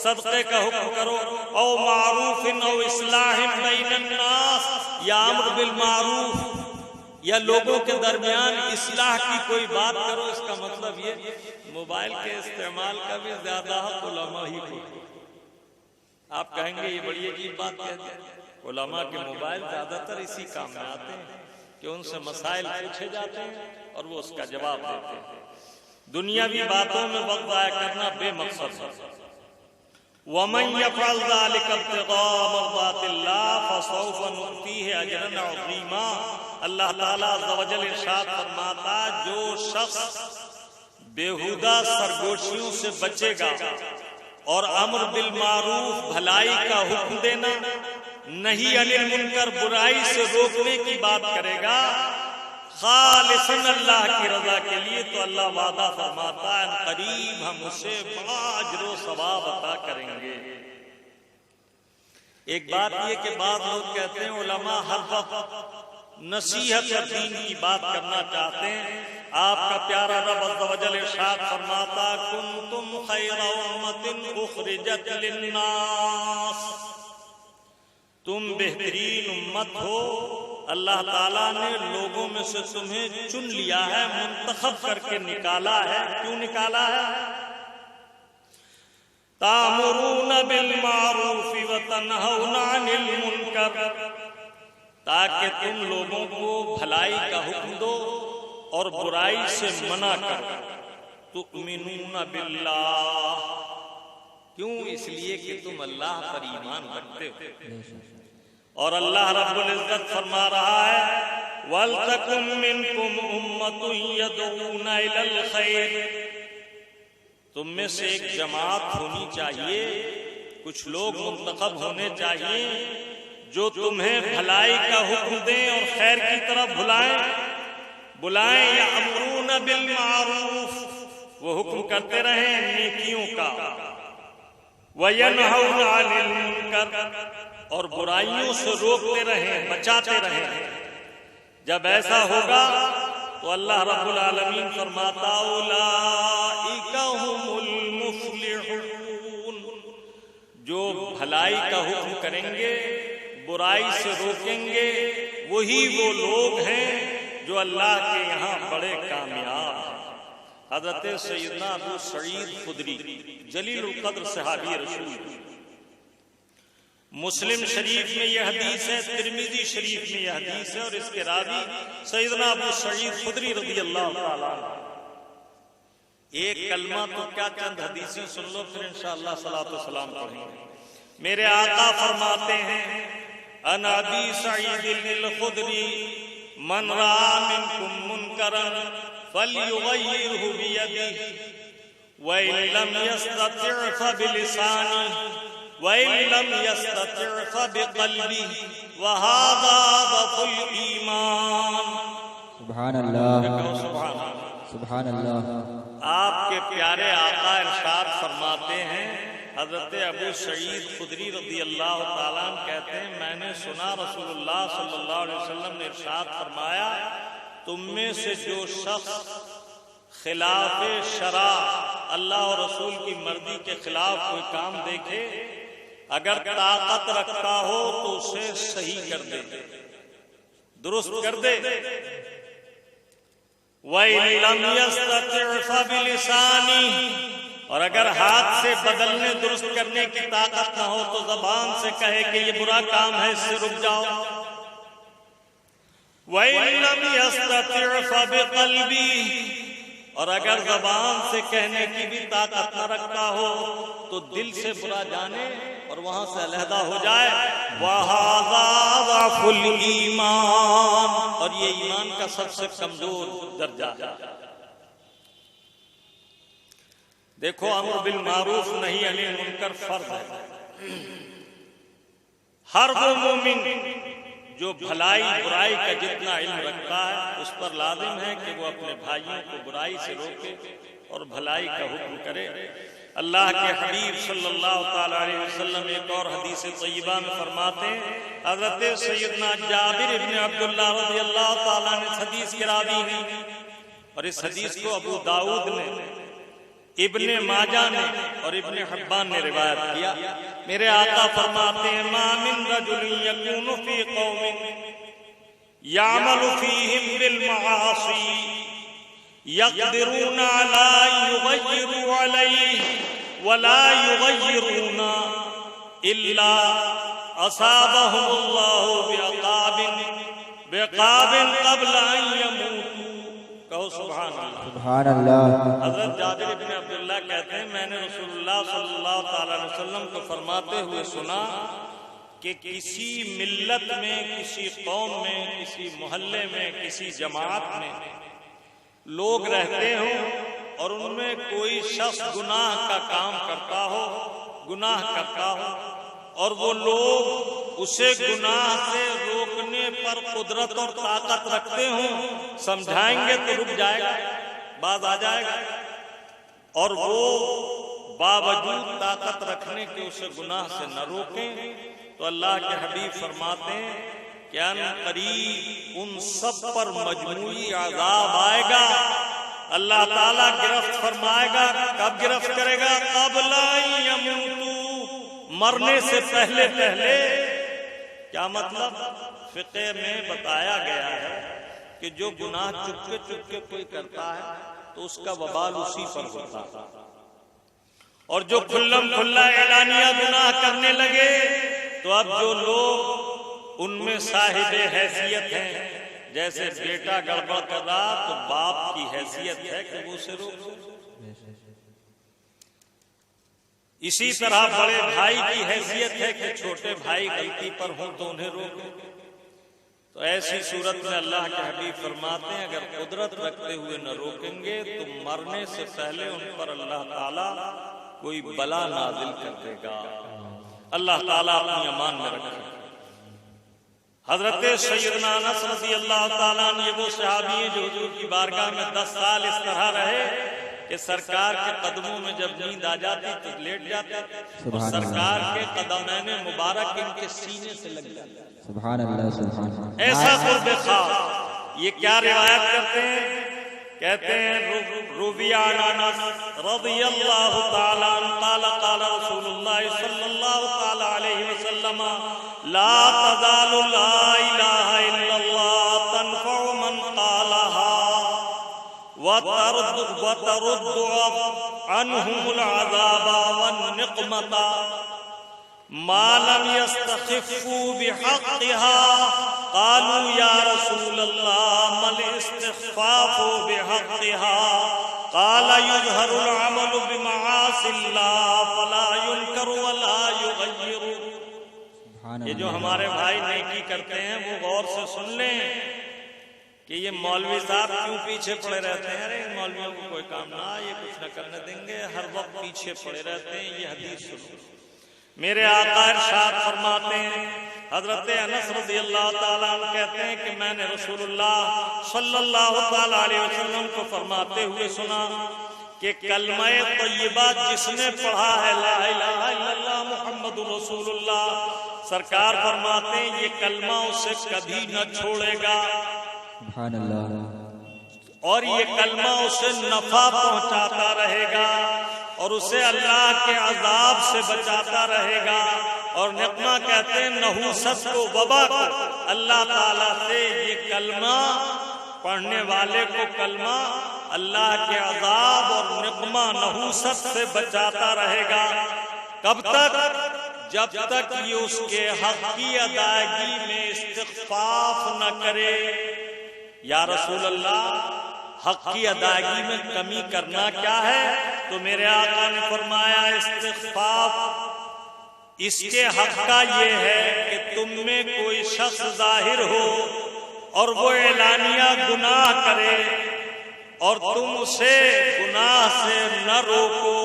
صدقے کا حکم کرو، او معروف او اصلاح بین الناس، یا امر بالمعروف یا لوگوں کے درمیان اصلاح کی کوئی بات کرو. اس کا مطلب یہ موبائل کے استعمال کا بھی زیادہ حق علماء ہی کو. آپ کہیں گے یہ بڑی عجیب بات کہتے ہیں. علماء کے موبائل زیادہ تر اسی کام میں آتے ہیں کہ ان سے مسائل پوچھے جاتے ہیں اور وہ اس کا جواب دیتے ہیں. دنیاوی باتوں میں وقت ضائع کرنا بے مقصد ہے. وَمَن يَفْعَلْ ذَلِكَ ابْتِغَاءَ مَرْضَاتِ اللَّهِ فَسَوْفَ نُؤْتِيهِ أَجْرًا عَظِيمًا. اللہ تعالیٰ عز و جل ارشاد فرماتا جو شخص بیہودہ سرگوشیوں سے بچے گا اور امر بالمعروف بھلائی کا حکم دینا، نہیں عن المنکر برائی سے روکنے کی بات کرے گا، خالصاً اللہ کی رضا کے لیے، تو اللہ وعدہ فرماتا ہے قریب ہم اسے بڑا اجر و ثواب عطا کریں گے. ایک بات یہ کہ بعض لوگ کہتے ہیں علماء ہر وقت نصیحت اور دین کی بات کرنا چاہتے ہیں. آپ کا پیارا رب عز و جل ارشاد فرماتا کنتم خیر امت اخرجت للناس، تم بہترین امت ہو، اللہ تعالیٰ نے لوگوں میں سے تمہیں چن لیا ہے، منتخب کر کے نکالا ہے. کیوں نکالا ہے؟ تَأْمُرُونَ بِالْمَعْرُوفِ وَتَنْهَوْنَ عَنِ الْمُنْكَرِ، تاکہ تم لوگوں کو بھلائی کا حکم دو اور برائی سے منع کرو. تؤمنون باللہ، کیوں؟ اس لیے کہ تم اللہ پر ایمان رکھتے ہو. اور اللہ رب العزت فرما رہا ہے وَلْتَكُن مِّنكُمْ أُمَّةٌ يَدْعُونَ إِلَى الْخَيْرِ، تم میں سے ایک جماعت ہونی چاہیے، کچھ لوگ منتخب ہونے چاہیے جو تمہیں بھلائی کا حکم دیں اور خیر کی طرف بلائیں. یأمرون بالمعروف، وہ حکم کرتے رہیں نیکیوں کا. وینہون عن المنکر، اور برائیوں سے روکتے رہیں، بچاتے رہیں. جب ایسا ہوگا تو اللہ رب العالمین فرماتا اولئک هم المفلحون، جو بھلائی کا حکم کریں گے، برائی سے روکیں گے، وہی وہ لوگ ہیں جو اللہ کے یہاں بڑے کامیاب ہیں. حضرت سیدنا ابو سعید خدری جلیل القدر صحابی رسول، مسلم شریف میں یہ حدیث ہے، ترمذی شریف میں یہ حدیث ہے، اور اس کے راوی سیدنا ابو سعید خدری رضی اللہ تعالیٰ عنہ. ایک کلمہ تو کیا چند حدیثیں سن لو، پھر انشاءاللہ صلاۃ و سلام پڑھیں گے. میرے آقا فرماتے ہیں ان ابی سعید الخدری من رأى منکم منکرا فلیغیرہ بیدہ وإن لم يستطع فبلسانہ وَإِن لَّمْ يَسْتَطِعْ فَبِقَلْبِهِ وَهَذَا ضَعْفُ الْإِيمَانِ. سبحان اللہ، سبحان اللہ. آپ کے پیارے آقا ارشاد فرماتے ہیں، حضرت ابو سعید خدری رضی اللہ تعالیٰ عنہ کہتے ہیں میں نے سنا رسول اللہ صلی اللہ علیہ وسلم نے ارشاد فرمایا تم میں سے جو شخص خلاف شرع، اللہ اور رسول کی مرضی کے خلاف کوئی کام دیکھے، اگر طاقت رکھتا ہو تو اسے صحیح کر دے، درست کر دے. وَإِن لَّمْ يَسْتَطِعْ فَبِلِسَانِهِ، اور اگر ہاتھ سے بدلنے درست کرنے کی طاقت نہ ہو تو زبان سے کہے کہ یہ برا کام ہے، اس سے رک جاؤ. وَإِن لَّمْ يَسْتَطِعْ فَبِقَلْبِهِ، اور اگر زبان سے کہنے کی بھی طاقت نہ رکھتا ہو تو دل سے برا جانے اور وہاں سے علیحدہ ہو جائے. وَهَذَا ضَعْفُ الْإِيمَانِ، اور یہ ایمان کا سب سے کمزور درجہ ہے. دیکھو امر بالمعروف نہی عن المنکر فرض ہے. ہر وہ مومن جو بھلائی برائی کا جتنا علم رکھتا ہے اس پر لازم ہے کہ وہ اپنے بھائیوں کو برائی سے روکے اور بھلائی کا حکم کرے. اللہ کے حبیب صلی اللہ تعالی علیہ وسلم ایک اور حدیث طیبہ میں فرماتے ہیں، حضرت سیدنا جابر ابن عبداللہ رضی اللہ تعالیٰ نے اس حدیث کے راوی ہیں، اور اس حدیث کو ابو داؤد نے، ابن ماجہ نے اور ابن حبان نے روایت کیا. میرے آقا فرماتے ہیں ما من رجل یکون فی قوم یعمل فیہم بالمعاصی یقدرون علی یغیروا علیہ ولا یغیرون الا اصابہم اللہ بعقاب قبل ان یموتوا. کہو سبحان اللہ. سبحان اللہ. حضرت جابر بن عبداللہ کہتے ہیں میں نے رسول اللہ صلی اللہ تعالی علیہ وسلم کو فرماتے ہوئے سنا کہ کسی ملت میں، کسی قوم میں، کسی محلے میں، کسی جماعت میں لوگ رہتے ہوں اور ان میں کوئی شخص گناہ کا کام کرتا ہو، گناہ کرتا ہو، اور وہ لوگ اسے گناہ سے روکنے پر قدرت اور طاقت رکھتے ہوں، سمجھائیں گے تو رک جائے گا، باز آ جائے گا، اور وہ باوجود طاقت رکھنے کے اسے گناہ سے نہ روکیں تو اللہ کے حبیب فرماتے ہیں کہ ان قریب ان سب پر مجموعی عذاب آئے گا. اللہ تعالیٰ گرفت فرمائے گا. کب گرفت کرے گا؟ قبل ان یموتوا، مرنے سے پہلے پہلے. کیا مطلب؟ فقہ میں بتایا گیا ہے کہ جو گناہ چپکے چپکے کوئی کرتا ہے تو اس کا وبال اسی پر ہوتا ہے، اور جو کھلم کھلا اعلانیہ گناہ کرنے لگے تو اب جو لوگ ان میں صاحب حیثیت ہیں. جیسے بیٹا گڑبڑ کر رہا تو باپ کی حیثیت ہے کہ وہ اسے روک. اسی طرح بڑے بھائی کی حیثیت ہے کہ چھوٹے بھائی غلطی پر ہوں تو انہیں روکے. تو ایسی صورت میں اللہ کے حبیب فرماتے ہیں اگر قدرت رکھتے ہوئے نہ روکیں گے تو مرنے سے پہلے ان پر اللہ تعالیٰ کوئی بلا نازل کر دے گا. اللہ تعالیٰ اپنی امان میں رکھے. حضرت سیدنا انس رضی اللہ تعالیٰ عنہ وہ صحابی ہیں جو حضور کی بارگاہ میں 10 سال اس طرح رہے کہ سرکار کے قدموں میں جب نیند آ جاتی تو لیٹ جاتے اور سرکار کے قدمین مبارک ان کے سینے سے لگ جاتے. سبحان اللہ سبحان اللہ. ایسا قرب خاص. یہ کیا روایت کرتے ہیں؟ کہتے ہیں روی عن انس رضی اللہ تعالی عنہ قال قال رسول اللہ صلی اللہ تعالی علیہ وسلم لا تزال لا الہ الا اللہ تنفع من قالها وترد عنهم العذاب والنقمة ما لم يستخفوا بحقها. قالوا يا رسول الله ما الاستخفاف بحقها؟ قال يظهر العمل بمعاصي الله فلا ينكر ولا يغير. یہ جو ہمارے بھائی نیکی کرتے ہیں وہ غور سے سن لیں کہ یہ مولوی صاحب کیوں پیچھے پڑے رہتے ہیں. ارے مولویوں کو کوئی کام نہ، یہ کچھ نہ کرنے دیں گے، ہر وقت پیچھے پڑے رہتے ہیں. یہ حدیث سنو. میرے آقا ارشاد فرماتے ہیں، حضرت انس رضی اللہ تعالیٰ عنہ کہتے ہیں کہ میں نے رسول اللہ صلی اللہ تعالیٰ علیہ وسلم کو فرماتے ہوئے سنا کہ کلمہ طیبہ جس نے پڑھا ہے لا الہ الا اللہ محمد رسول اللہ، سرکار فرماتے ہیں یہ کلمہ اسے کبھی نہ چھوڑے گا. سبحان اللہ. اور یہ کلمہ اسے نفع پہنچاتا رہے گا اور اسے اللہ کے عذاب سے بچاتا رہے گا. اور نقمہ کہتے ہیں نحوست کو، وبا کو. اللہ تعالیٰ سے یہ کلمہ پڑھنے والے کو کلمہ اللہ کے عذاب اور نقمہ نحوست سے بچاتا رہے گا. کب تک؟ جب تک یہ اس کے حق کی ادائیگی میں استخفاف نہ کرے. یا رسول اللہ حق کی ادائیگی میں کمی کرنا کیا ہے؟ تو میرے آقا نے فرمایا استخفاف اس کے حق کا یہ ہے کہ تم میں کوئی شخص ظاہر ہو اور وہ اعلانیہ گناہ کرے اور تم اسے گناہ سے نہ روکو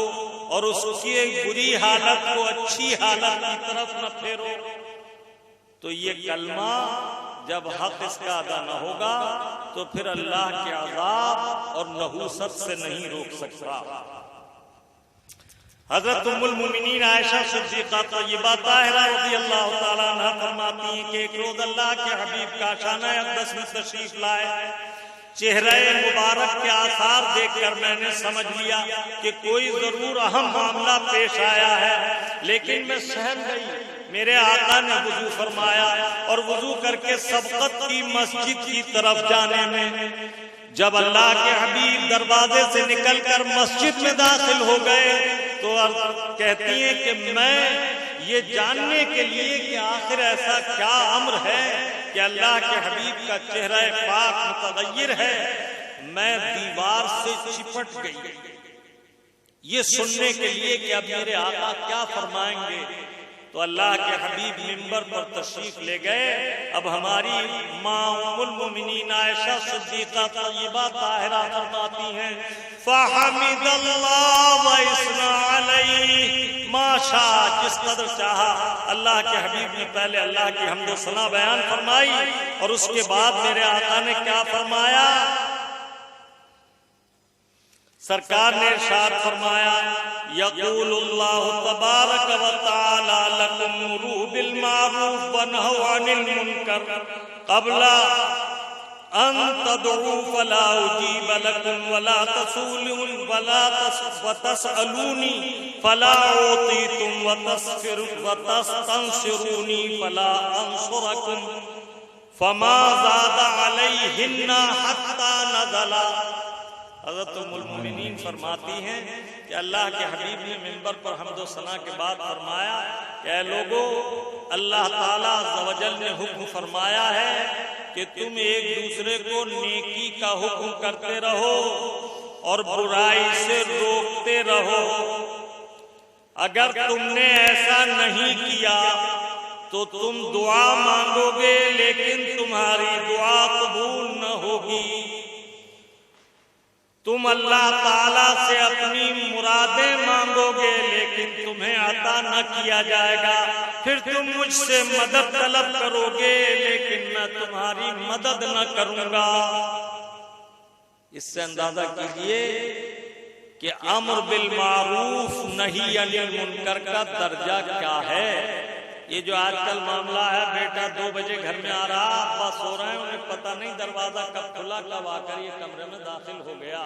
اور اس کی بری حالت کو اچھی حالت کی طرف نہ پھیرو. تو یہ کلمہ جب حق اس کا ادا نہ ہوگا تو پھر اللہ کے عذاب اور نحوست سے نہیں روک سکتا. حضرت ام المومنین عائشہ صدیقہ طیبہ طاہرہ رضی اللہ تعالیٰ عنہ فرماتی ہیں کہ ایک روز اللہ کے حبیب کا شانہ اقدس میں تشریف لائے. چہرہ مبارک کے آثار دیکھ کر میں نے سمجھ لیا کہ کوئی ضرور اہم معاملہ پیش آیا ہے، لیکن میں سہم گئی. میرے آقا نے وضو فرمایا اور وضو کر کے سبقت کی مسجد کی طرف جانے میں جب اللہ کے حبیب دروازے سے نکل کر مسجد میں داخل ہو گئے تو کہتی ہیں کہ میں یہ جاننے کے لیے کہ آخر ایسا کیا امر ہے کہ اللہ کے حبیب کا چہرہ پاک متغیر ہے، میں دیوار سے چپٹ گئی یہ سننے کے لیے کہ اب میرے آقا کیا فرمائیں گے. تو اللہ کے حبیب منبر پر تشریف لے گئے. اب ہماری ماں ام المومنین عائشہ صدیقہ طیبہ طاہرہ فرماتی ہیں فحمد اللہ واثنى علیہ ما شاء، جس قدر چاہا. اللہ کے حبیب نے پہلے اللہ کی حمد و ثنا بیان فرمائی اور اس کے بعد میرے آقا نے کیا فرمایا؟ سرکار نے ارشاد فرمایا یقول اللہ تبارک و تعالی لکم مروا بالمعروف ونہوا عن المنکر قبل ان تدعوا فلا اجیب لکم ولا تسولون ولا تسألونی فلا اعطیتم وتستنصرونی فلا انصرکم فما زاد علیہن حتی نزلا. حضرت ام المؤمنین فرماتی ہیں کہ اللہ کے حبیب نے منبر پر حمد و ثنا کے بعد فرمایا کہ اے لوگو، اللہ تعالیٰ عز و جل نے حکم فرمایا ہے کہ تم ایک دوسرے کو نیکی کا حکم کرتے رہو اور برائی سے روکتے رہو۔ اگر تم نے ایسا نہیں کیا تو تم دعا مانگو گے لیکن تمہاری دعا قبول نہ ہوگی۔ تم اللہ تعالیٰ سے اپنی مرادیں مانگو گے لیکن تمہیں عطا نہ کیا جائے گا۔ پھر تم مجھ سے مدد طلب کرو گے لیکن میں تمہاری مدد نہ کروں گا۔ اس سے اندازہ کیجئے کہ امر بالمعروف نہی عن المنکر کا درجہ کیا ہے۔ یہ جو آج کل معاملہ ہے، بیٹا 2 بجے گھر میں آ رہا، ابا سو رہے ہیں، انہیں پتہ نہیں دروازہ کب کھلا، کب آ کر یہ کمرے میں داخل ہو گیا۔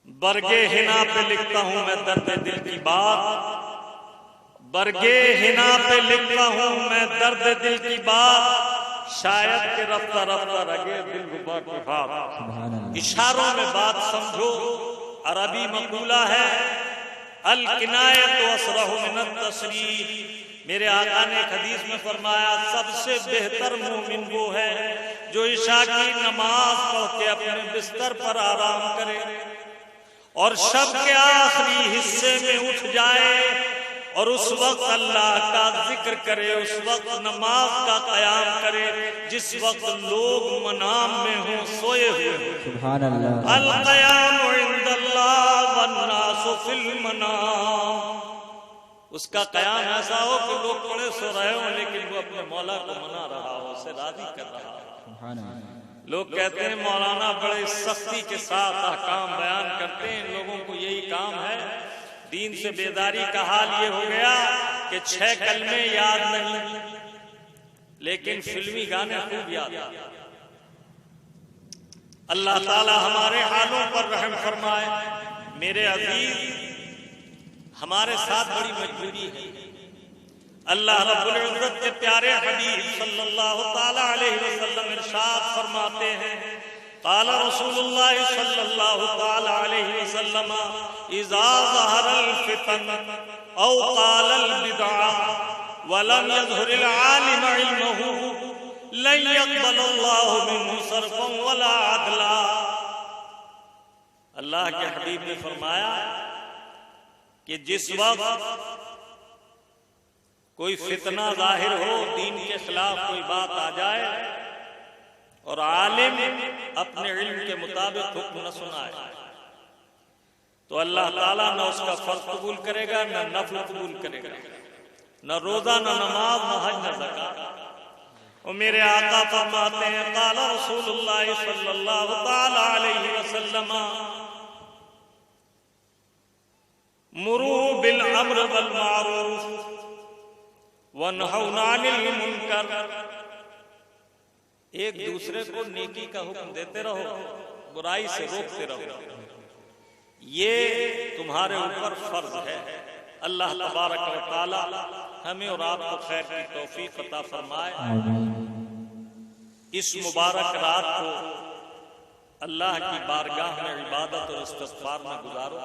برگے حنا پہ لکھتا ہوں میں درد دل کی بات، برگے حنا پہ لکھتا ہوں میں درد دل کی بات، شاید کہ رفتہ رفتہ رگے دل ربا کی بات۔ اشاروں میں بات سمجھو۔ عربی مقولہ ہے الکنایۃ اسرح من التصریح۔ میرے آقا نے ایک حدیث میں فرمایا سب سے بہتر مومن وہ ہے جو عشاء کی نماز پڑھ کے اپنے بستر پر آرام کرے اور شب کے آخری حصے میں اٹھ جائے اور اس وقت اللہ کا ذکر کرے، اس وقت نماز کا قیام کرے جس وقت لوگ منام میں ہوں، سوئے ہوئے ہوں۔ سبحان اللہ۔ القیام عند اللہ والناس فی المنام۔ اس کا قیام ایسا ہو کہ لوگ پڑے سو رہے ہوں لیکن وہ اپنے مولا کو منا رہا ہو، اسے راضی کر رہا ہو۔ سبحان اللہ۔ لوگ کہتے ہیں مولانا بڑے سختی کے ساتھ احکام بیان کرتے ہیں، ان لوگوں کو یہی کام ہے۔ دین سے بیداری کا حال یہ ہو گیا کہ 6 کلمے یاد نہیں لیکن فلمی گانے خوب یاد۔ اللہ تعالی ہمارے حالوں پر رحم فرمائے۔ میرے عزیز، ہمارے ساتھ بڑی مجبوری ہے۔ اللہ رب العزت کے پیارے حبیب صلی اللہ تعالی علیہ وسلم ارشاد فرماتے ہیں، قال رسول اللہ صلی اللہ تعالی علیہ وسلم اذا ظہر الفتن او قال البدع ولم يظهر العالم علمه لن يقبل الله منه صرفا ولا عدلا۔ اللہ کے حبیب نے فرمایا کہ جس وقت کوئی فتنہ ظاہر ہو، دین کے خلاف کوئی بات آ جائے اور عالم اپنے علم کے مطابق حکم نہ سنائے تو اللہ تعالیٰ نہ اس کا فرض قبول کرے گا، نہ نفل قبول کرے گا، نہ روزہ، نہ نماز، نہ حج، نہ زکات۔ اور میرے آقا فرماتے ہیں قال رسول اللہ صلی اللہ تعالی علیہ وسلم مروا بالامر والمعروف وانہوا عن المنکر۔ ایک دوسرے کو نیکی کا حکم دیتے رہو، برائی سے روکتے رہو، یہ تمہارے اوپر فرض ہے۔ اللہ تبارک و تعالی ہمیں اور آپ کو خیر کی توفیق عطا فرمائے۔ اس مبارک رات کو اللہ کی بارگاہ میں عبادت اور استغفار میں گزارو۔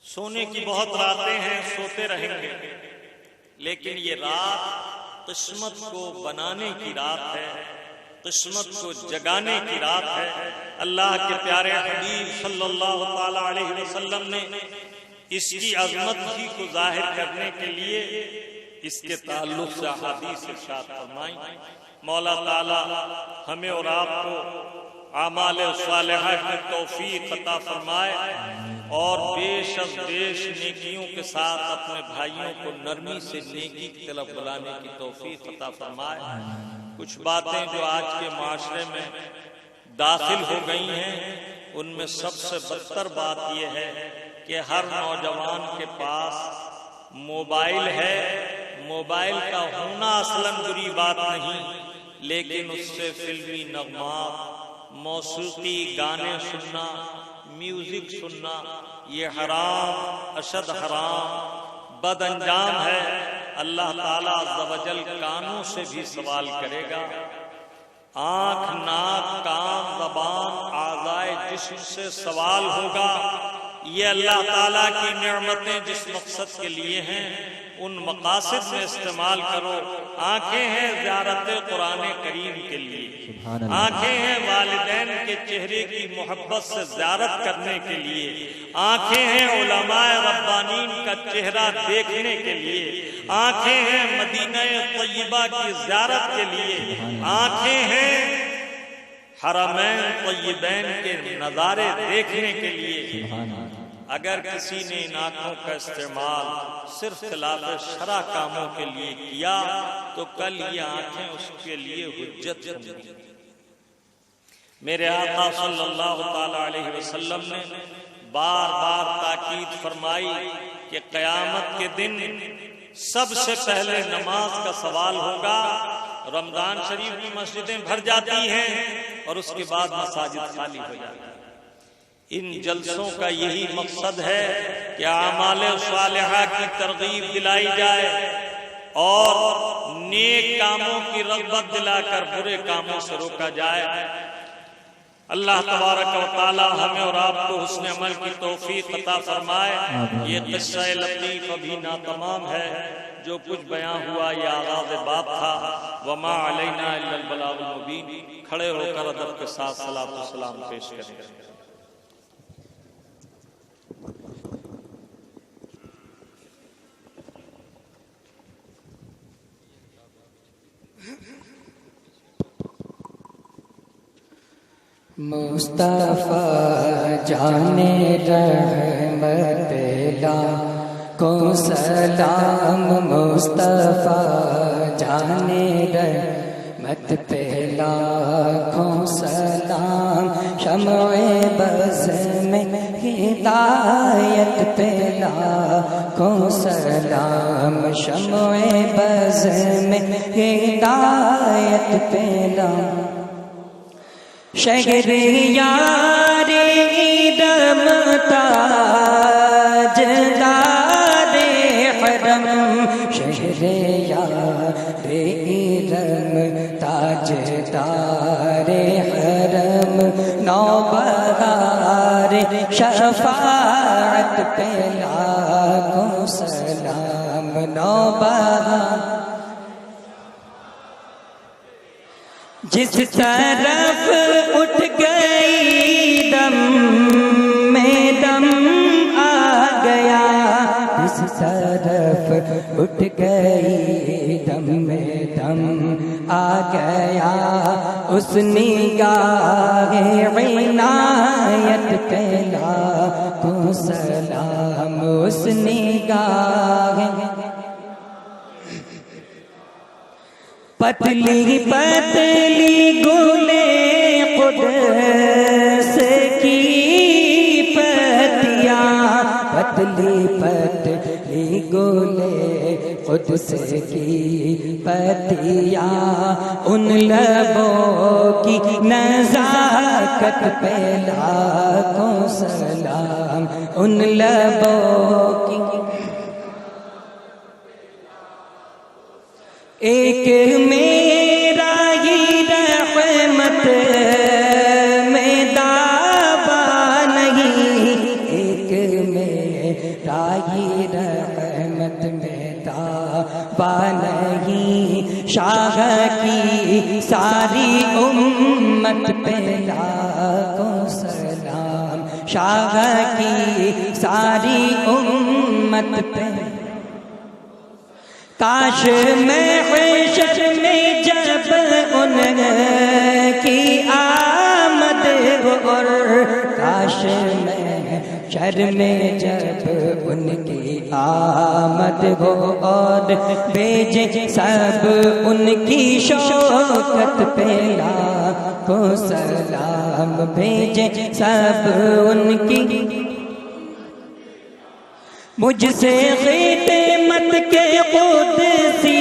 سونے کی بہت راتیں ہیں، سوتے رہیں گے، لیکن یہ رات قسمت کو بنانے کی رات ہے، قسمت کو جگانے کی رات ہے۔ اللہ کے پیارے حبیب صلی اللہ تعالی علیہ وسلم نے اس کی عظمت ہی کو ظاہر کرنے کے لیے اس کے تعلق سے احادیث ارشاد فرمائیں۔ مولا تعالی ہمیں اور آپ کو اعمال صالحہ کی توفیق عطا فرمائے اور بیش از بیش نیکیوں کے ساتھ اپنے بھائیوں کو نرمی سے نیکی کی طرف بلانے کی توفیق عطا فرمائے۔ کچھ باتیں جو آج کے معاشرے میں داخل ہو گئی ہیں، ان میں سب سے بدتر بات یہ ہے کہ ہر نوجوان کے پاس موبائل ہے۔ موبائل کا ہونا اصلاً بری بات نہیں، لیکن اس سے فلمی نغمات، موسیقی، گانے سننا، میوزک سننا، یہ حرام، اشد حرام، بد انجام ہے۔ اللہ تعالیٰ عز و جل کانوں سے بھی سوال کرے گا۔ آنکھ، ناک، کان، زبان، اعضائے جسم سے سوال ہوگا۔ یہ اللہ تعالیٰ کی نعمتیں جس مقصد کے لیے ہیں ان مقاصد میں استعمال کرو۔ آنکھیں ہیں زیارت قرآن کریم کے لیے، آنکھیں ہیں والدین کے چہرے کی محبت سے زیارت کرنے کے لیے، آنکھیں ہیں علماء ربانین کا چہرہ دیکھنے کے لیے، آنکھیں ہیں مدینہ طیبہ کی زیارت کے لیے، آنکھیں ہیں حرمین طیبین کے نظارے دیکھنے کے لیے۔ اگر کسی نے ان آنکھوں کا استعمال صرف خلاف شرع کاموں کے لیے کیا تو کل یہ آنکھیں اس کے لیے حجت ہوں گی۔ میرے آقا صلی اللہ تعالی علیہ وسلم نے بار بار تاکید فرمائی کہ قیامت کے دن سب سے پہلے نماز کا سوال ہوگا۔ رمضان شریف کی مسجدیں بھر جاتی ہیں اور اس کے بعد مساجد خالی ہو جاتی ہیں۔ ان جلسوں کا یہی مقصد ہے کہ اعمال صالحہ کی ترغیب دلائی جائے اور نیک کاموں کی رغبت دلا کر برے کاموں سے روکا جائے۔ اللہ تبارک و تعالی ہمیں اور آپ کو حسن عمل کی توفیق عطا فرمائے۔ یہ قصہ لطیف ابھی ناتمام ہے، جو کچھ بیان ہوا یہ آغاز باب تھا۔ وما علینا الا البلاغ المبین۔ کھڑے ہو کر ادب کے ساتھ صلاۃ و سلام پیش کریں۔ مصطفیٰ جانے رحمت لاکھوں سلام، مصطفیٰ جانے رحمت پہ لاکھوں سلام، شمع بز میں ہدایت پہ لاکھوں سلام، شمع بز میں ہدایت پہ لاکھوں شہریار ادم تاجدار حرم، شہریار ادم تاجدار حرم، نوبہار شفاعت پہ لاکھوں سلام، نوبہار جس طرف اٹھ گئی دم میں دم آ گیا، جس طرف اٹھ گئی دم میں دم آ گیا، اس نگاہ عنایت پہ لاکھوں سلام، اس نگاہ پتلی پتلی گلے قدس کی پتیاں، پتلی پتلی گلے قدس کی پتیاں، ان لبوں کی نزاکت پہ لاکھوں سلام، ان لبوں کی ایک میرا ہی رحمت میں دعویٰ نہیں، ایک میرا ہی رحمت میں دعویٰ نہیں، شاہ کی ساری امت پہ لاکھوں سلام، شاہ کی ساری امت پہ کاش میں حشر میں جب ان کی آمد ہو، اور کاش میں حشر میں جب ان کی آمد ہو، اور بھیجے سب ان کی شوکت پہ لاکھوں سلام، بھیجے سب ان کی مجھ سے خدمت کے قدسی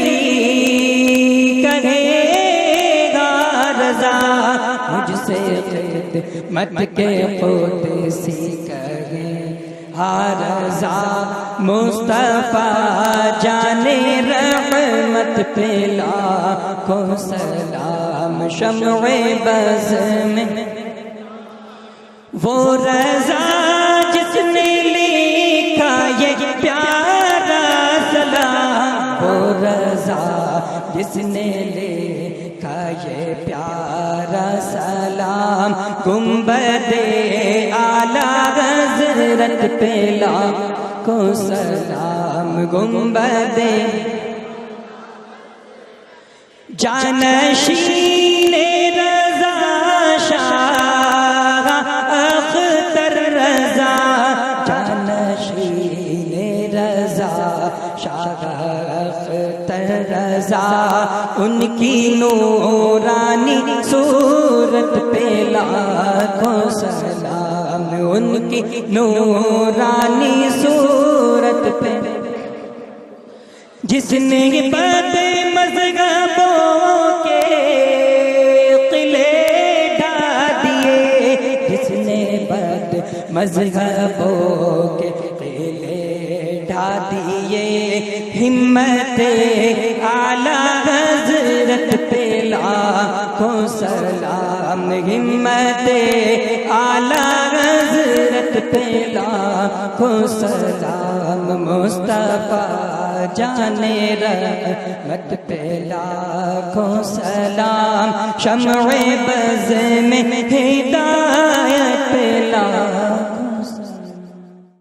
کہے گا رضا، مجھ سے خدمت کے قدسی کہے گا رضا، مصطفیٰ جانے رحمت پہ لاکھوں سلام، شمع بز میں وہ رضا جس نے لکھا یہ پیارا سلام، وہ رضا جس نے لکھا یہ پیارا سلام، گنبد اعلیٰ حضرت پہ لاکھوں سلام، گنبد جانشین رضا شاہ اختر رضا، جانشین رضا شاہ اختر رضا، ان کی نورانی صورت پہ لاکھوں سلام، ان کی نورانی صورت پہ جس نے بد مذہبوں کے قلعے ڈھا دیے، جس نے بد مذہبوں کے قلعے ڈھا دیے، ہمت اعلیٰ حضرت پہ لاکھوں سلام، ہمت اعلیٰ حضرت پہ لاکھوں سلام، مصطفیٰ جانے رحمت پہ لاکھوں سلام، شمع بز میں ہدایت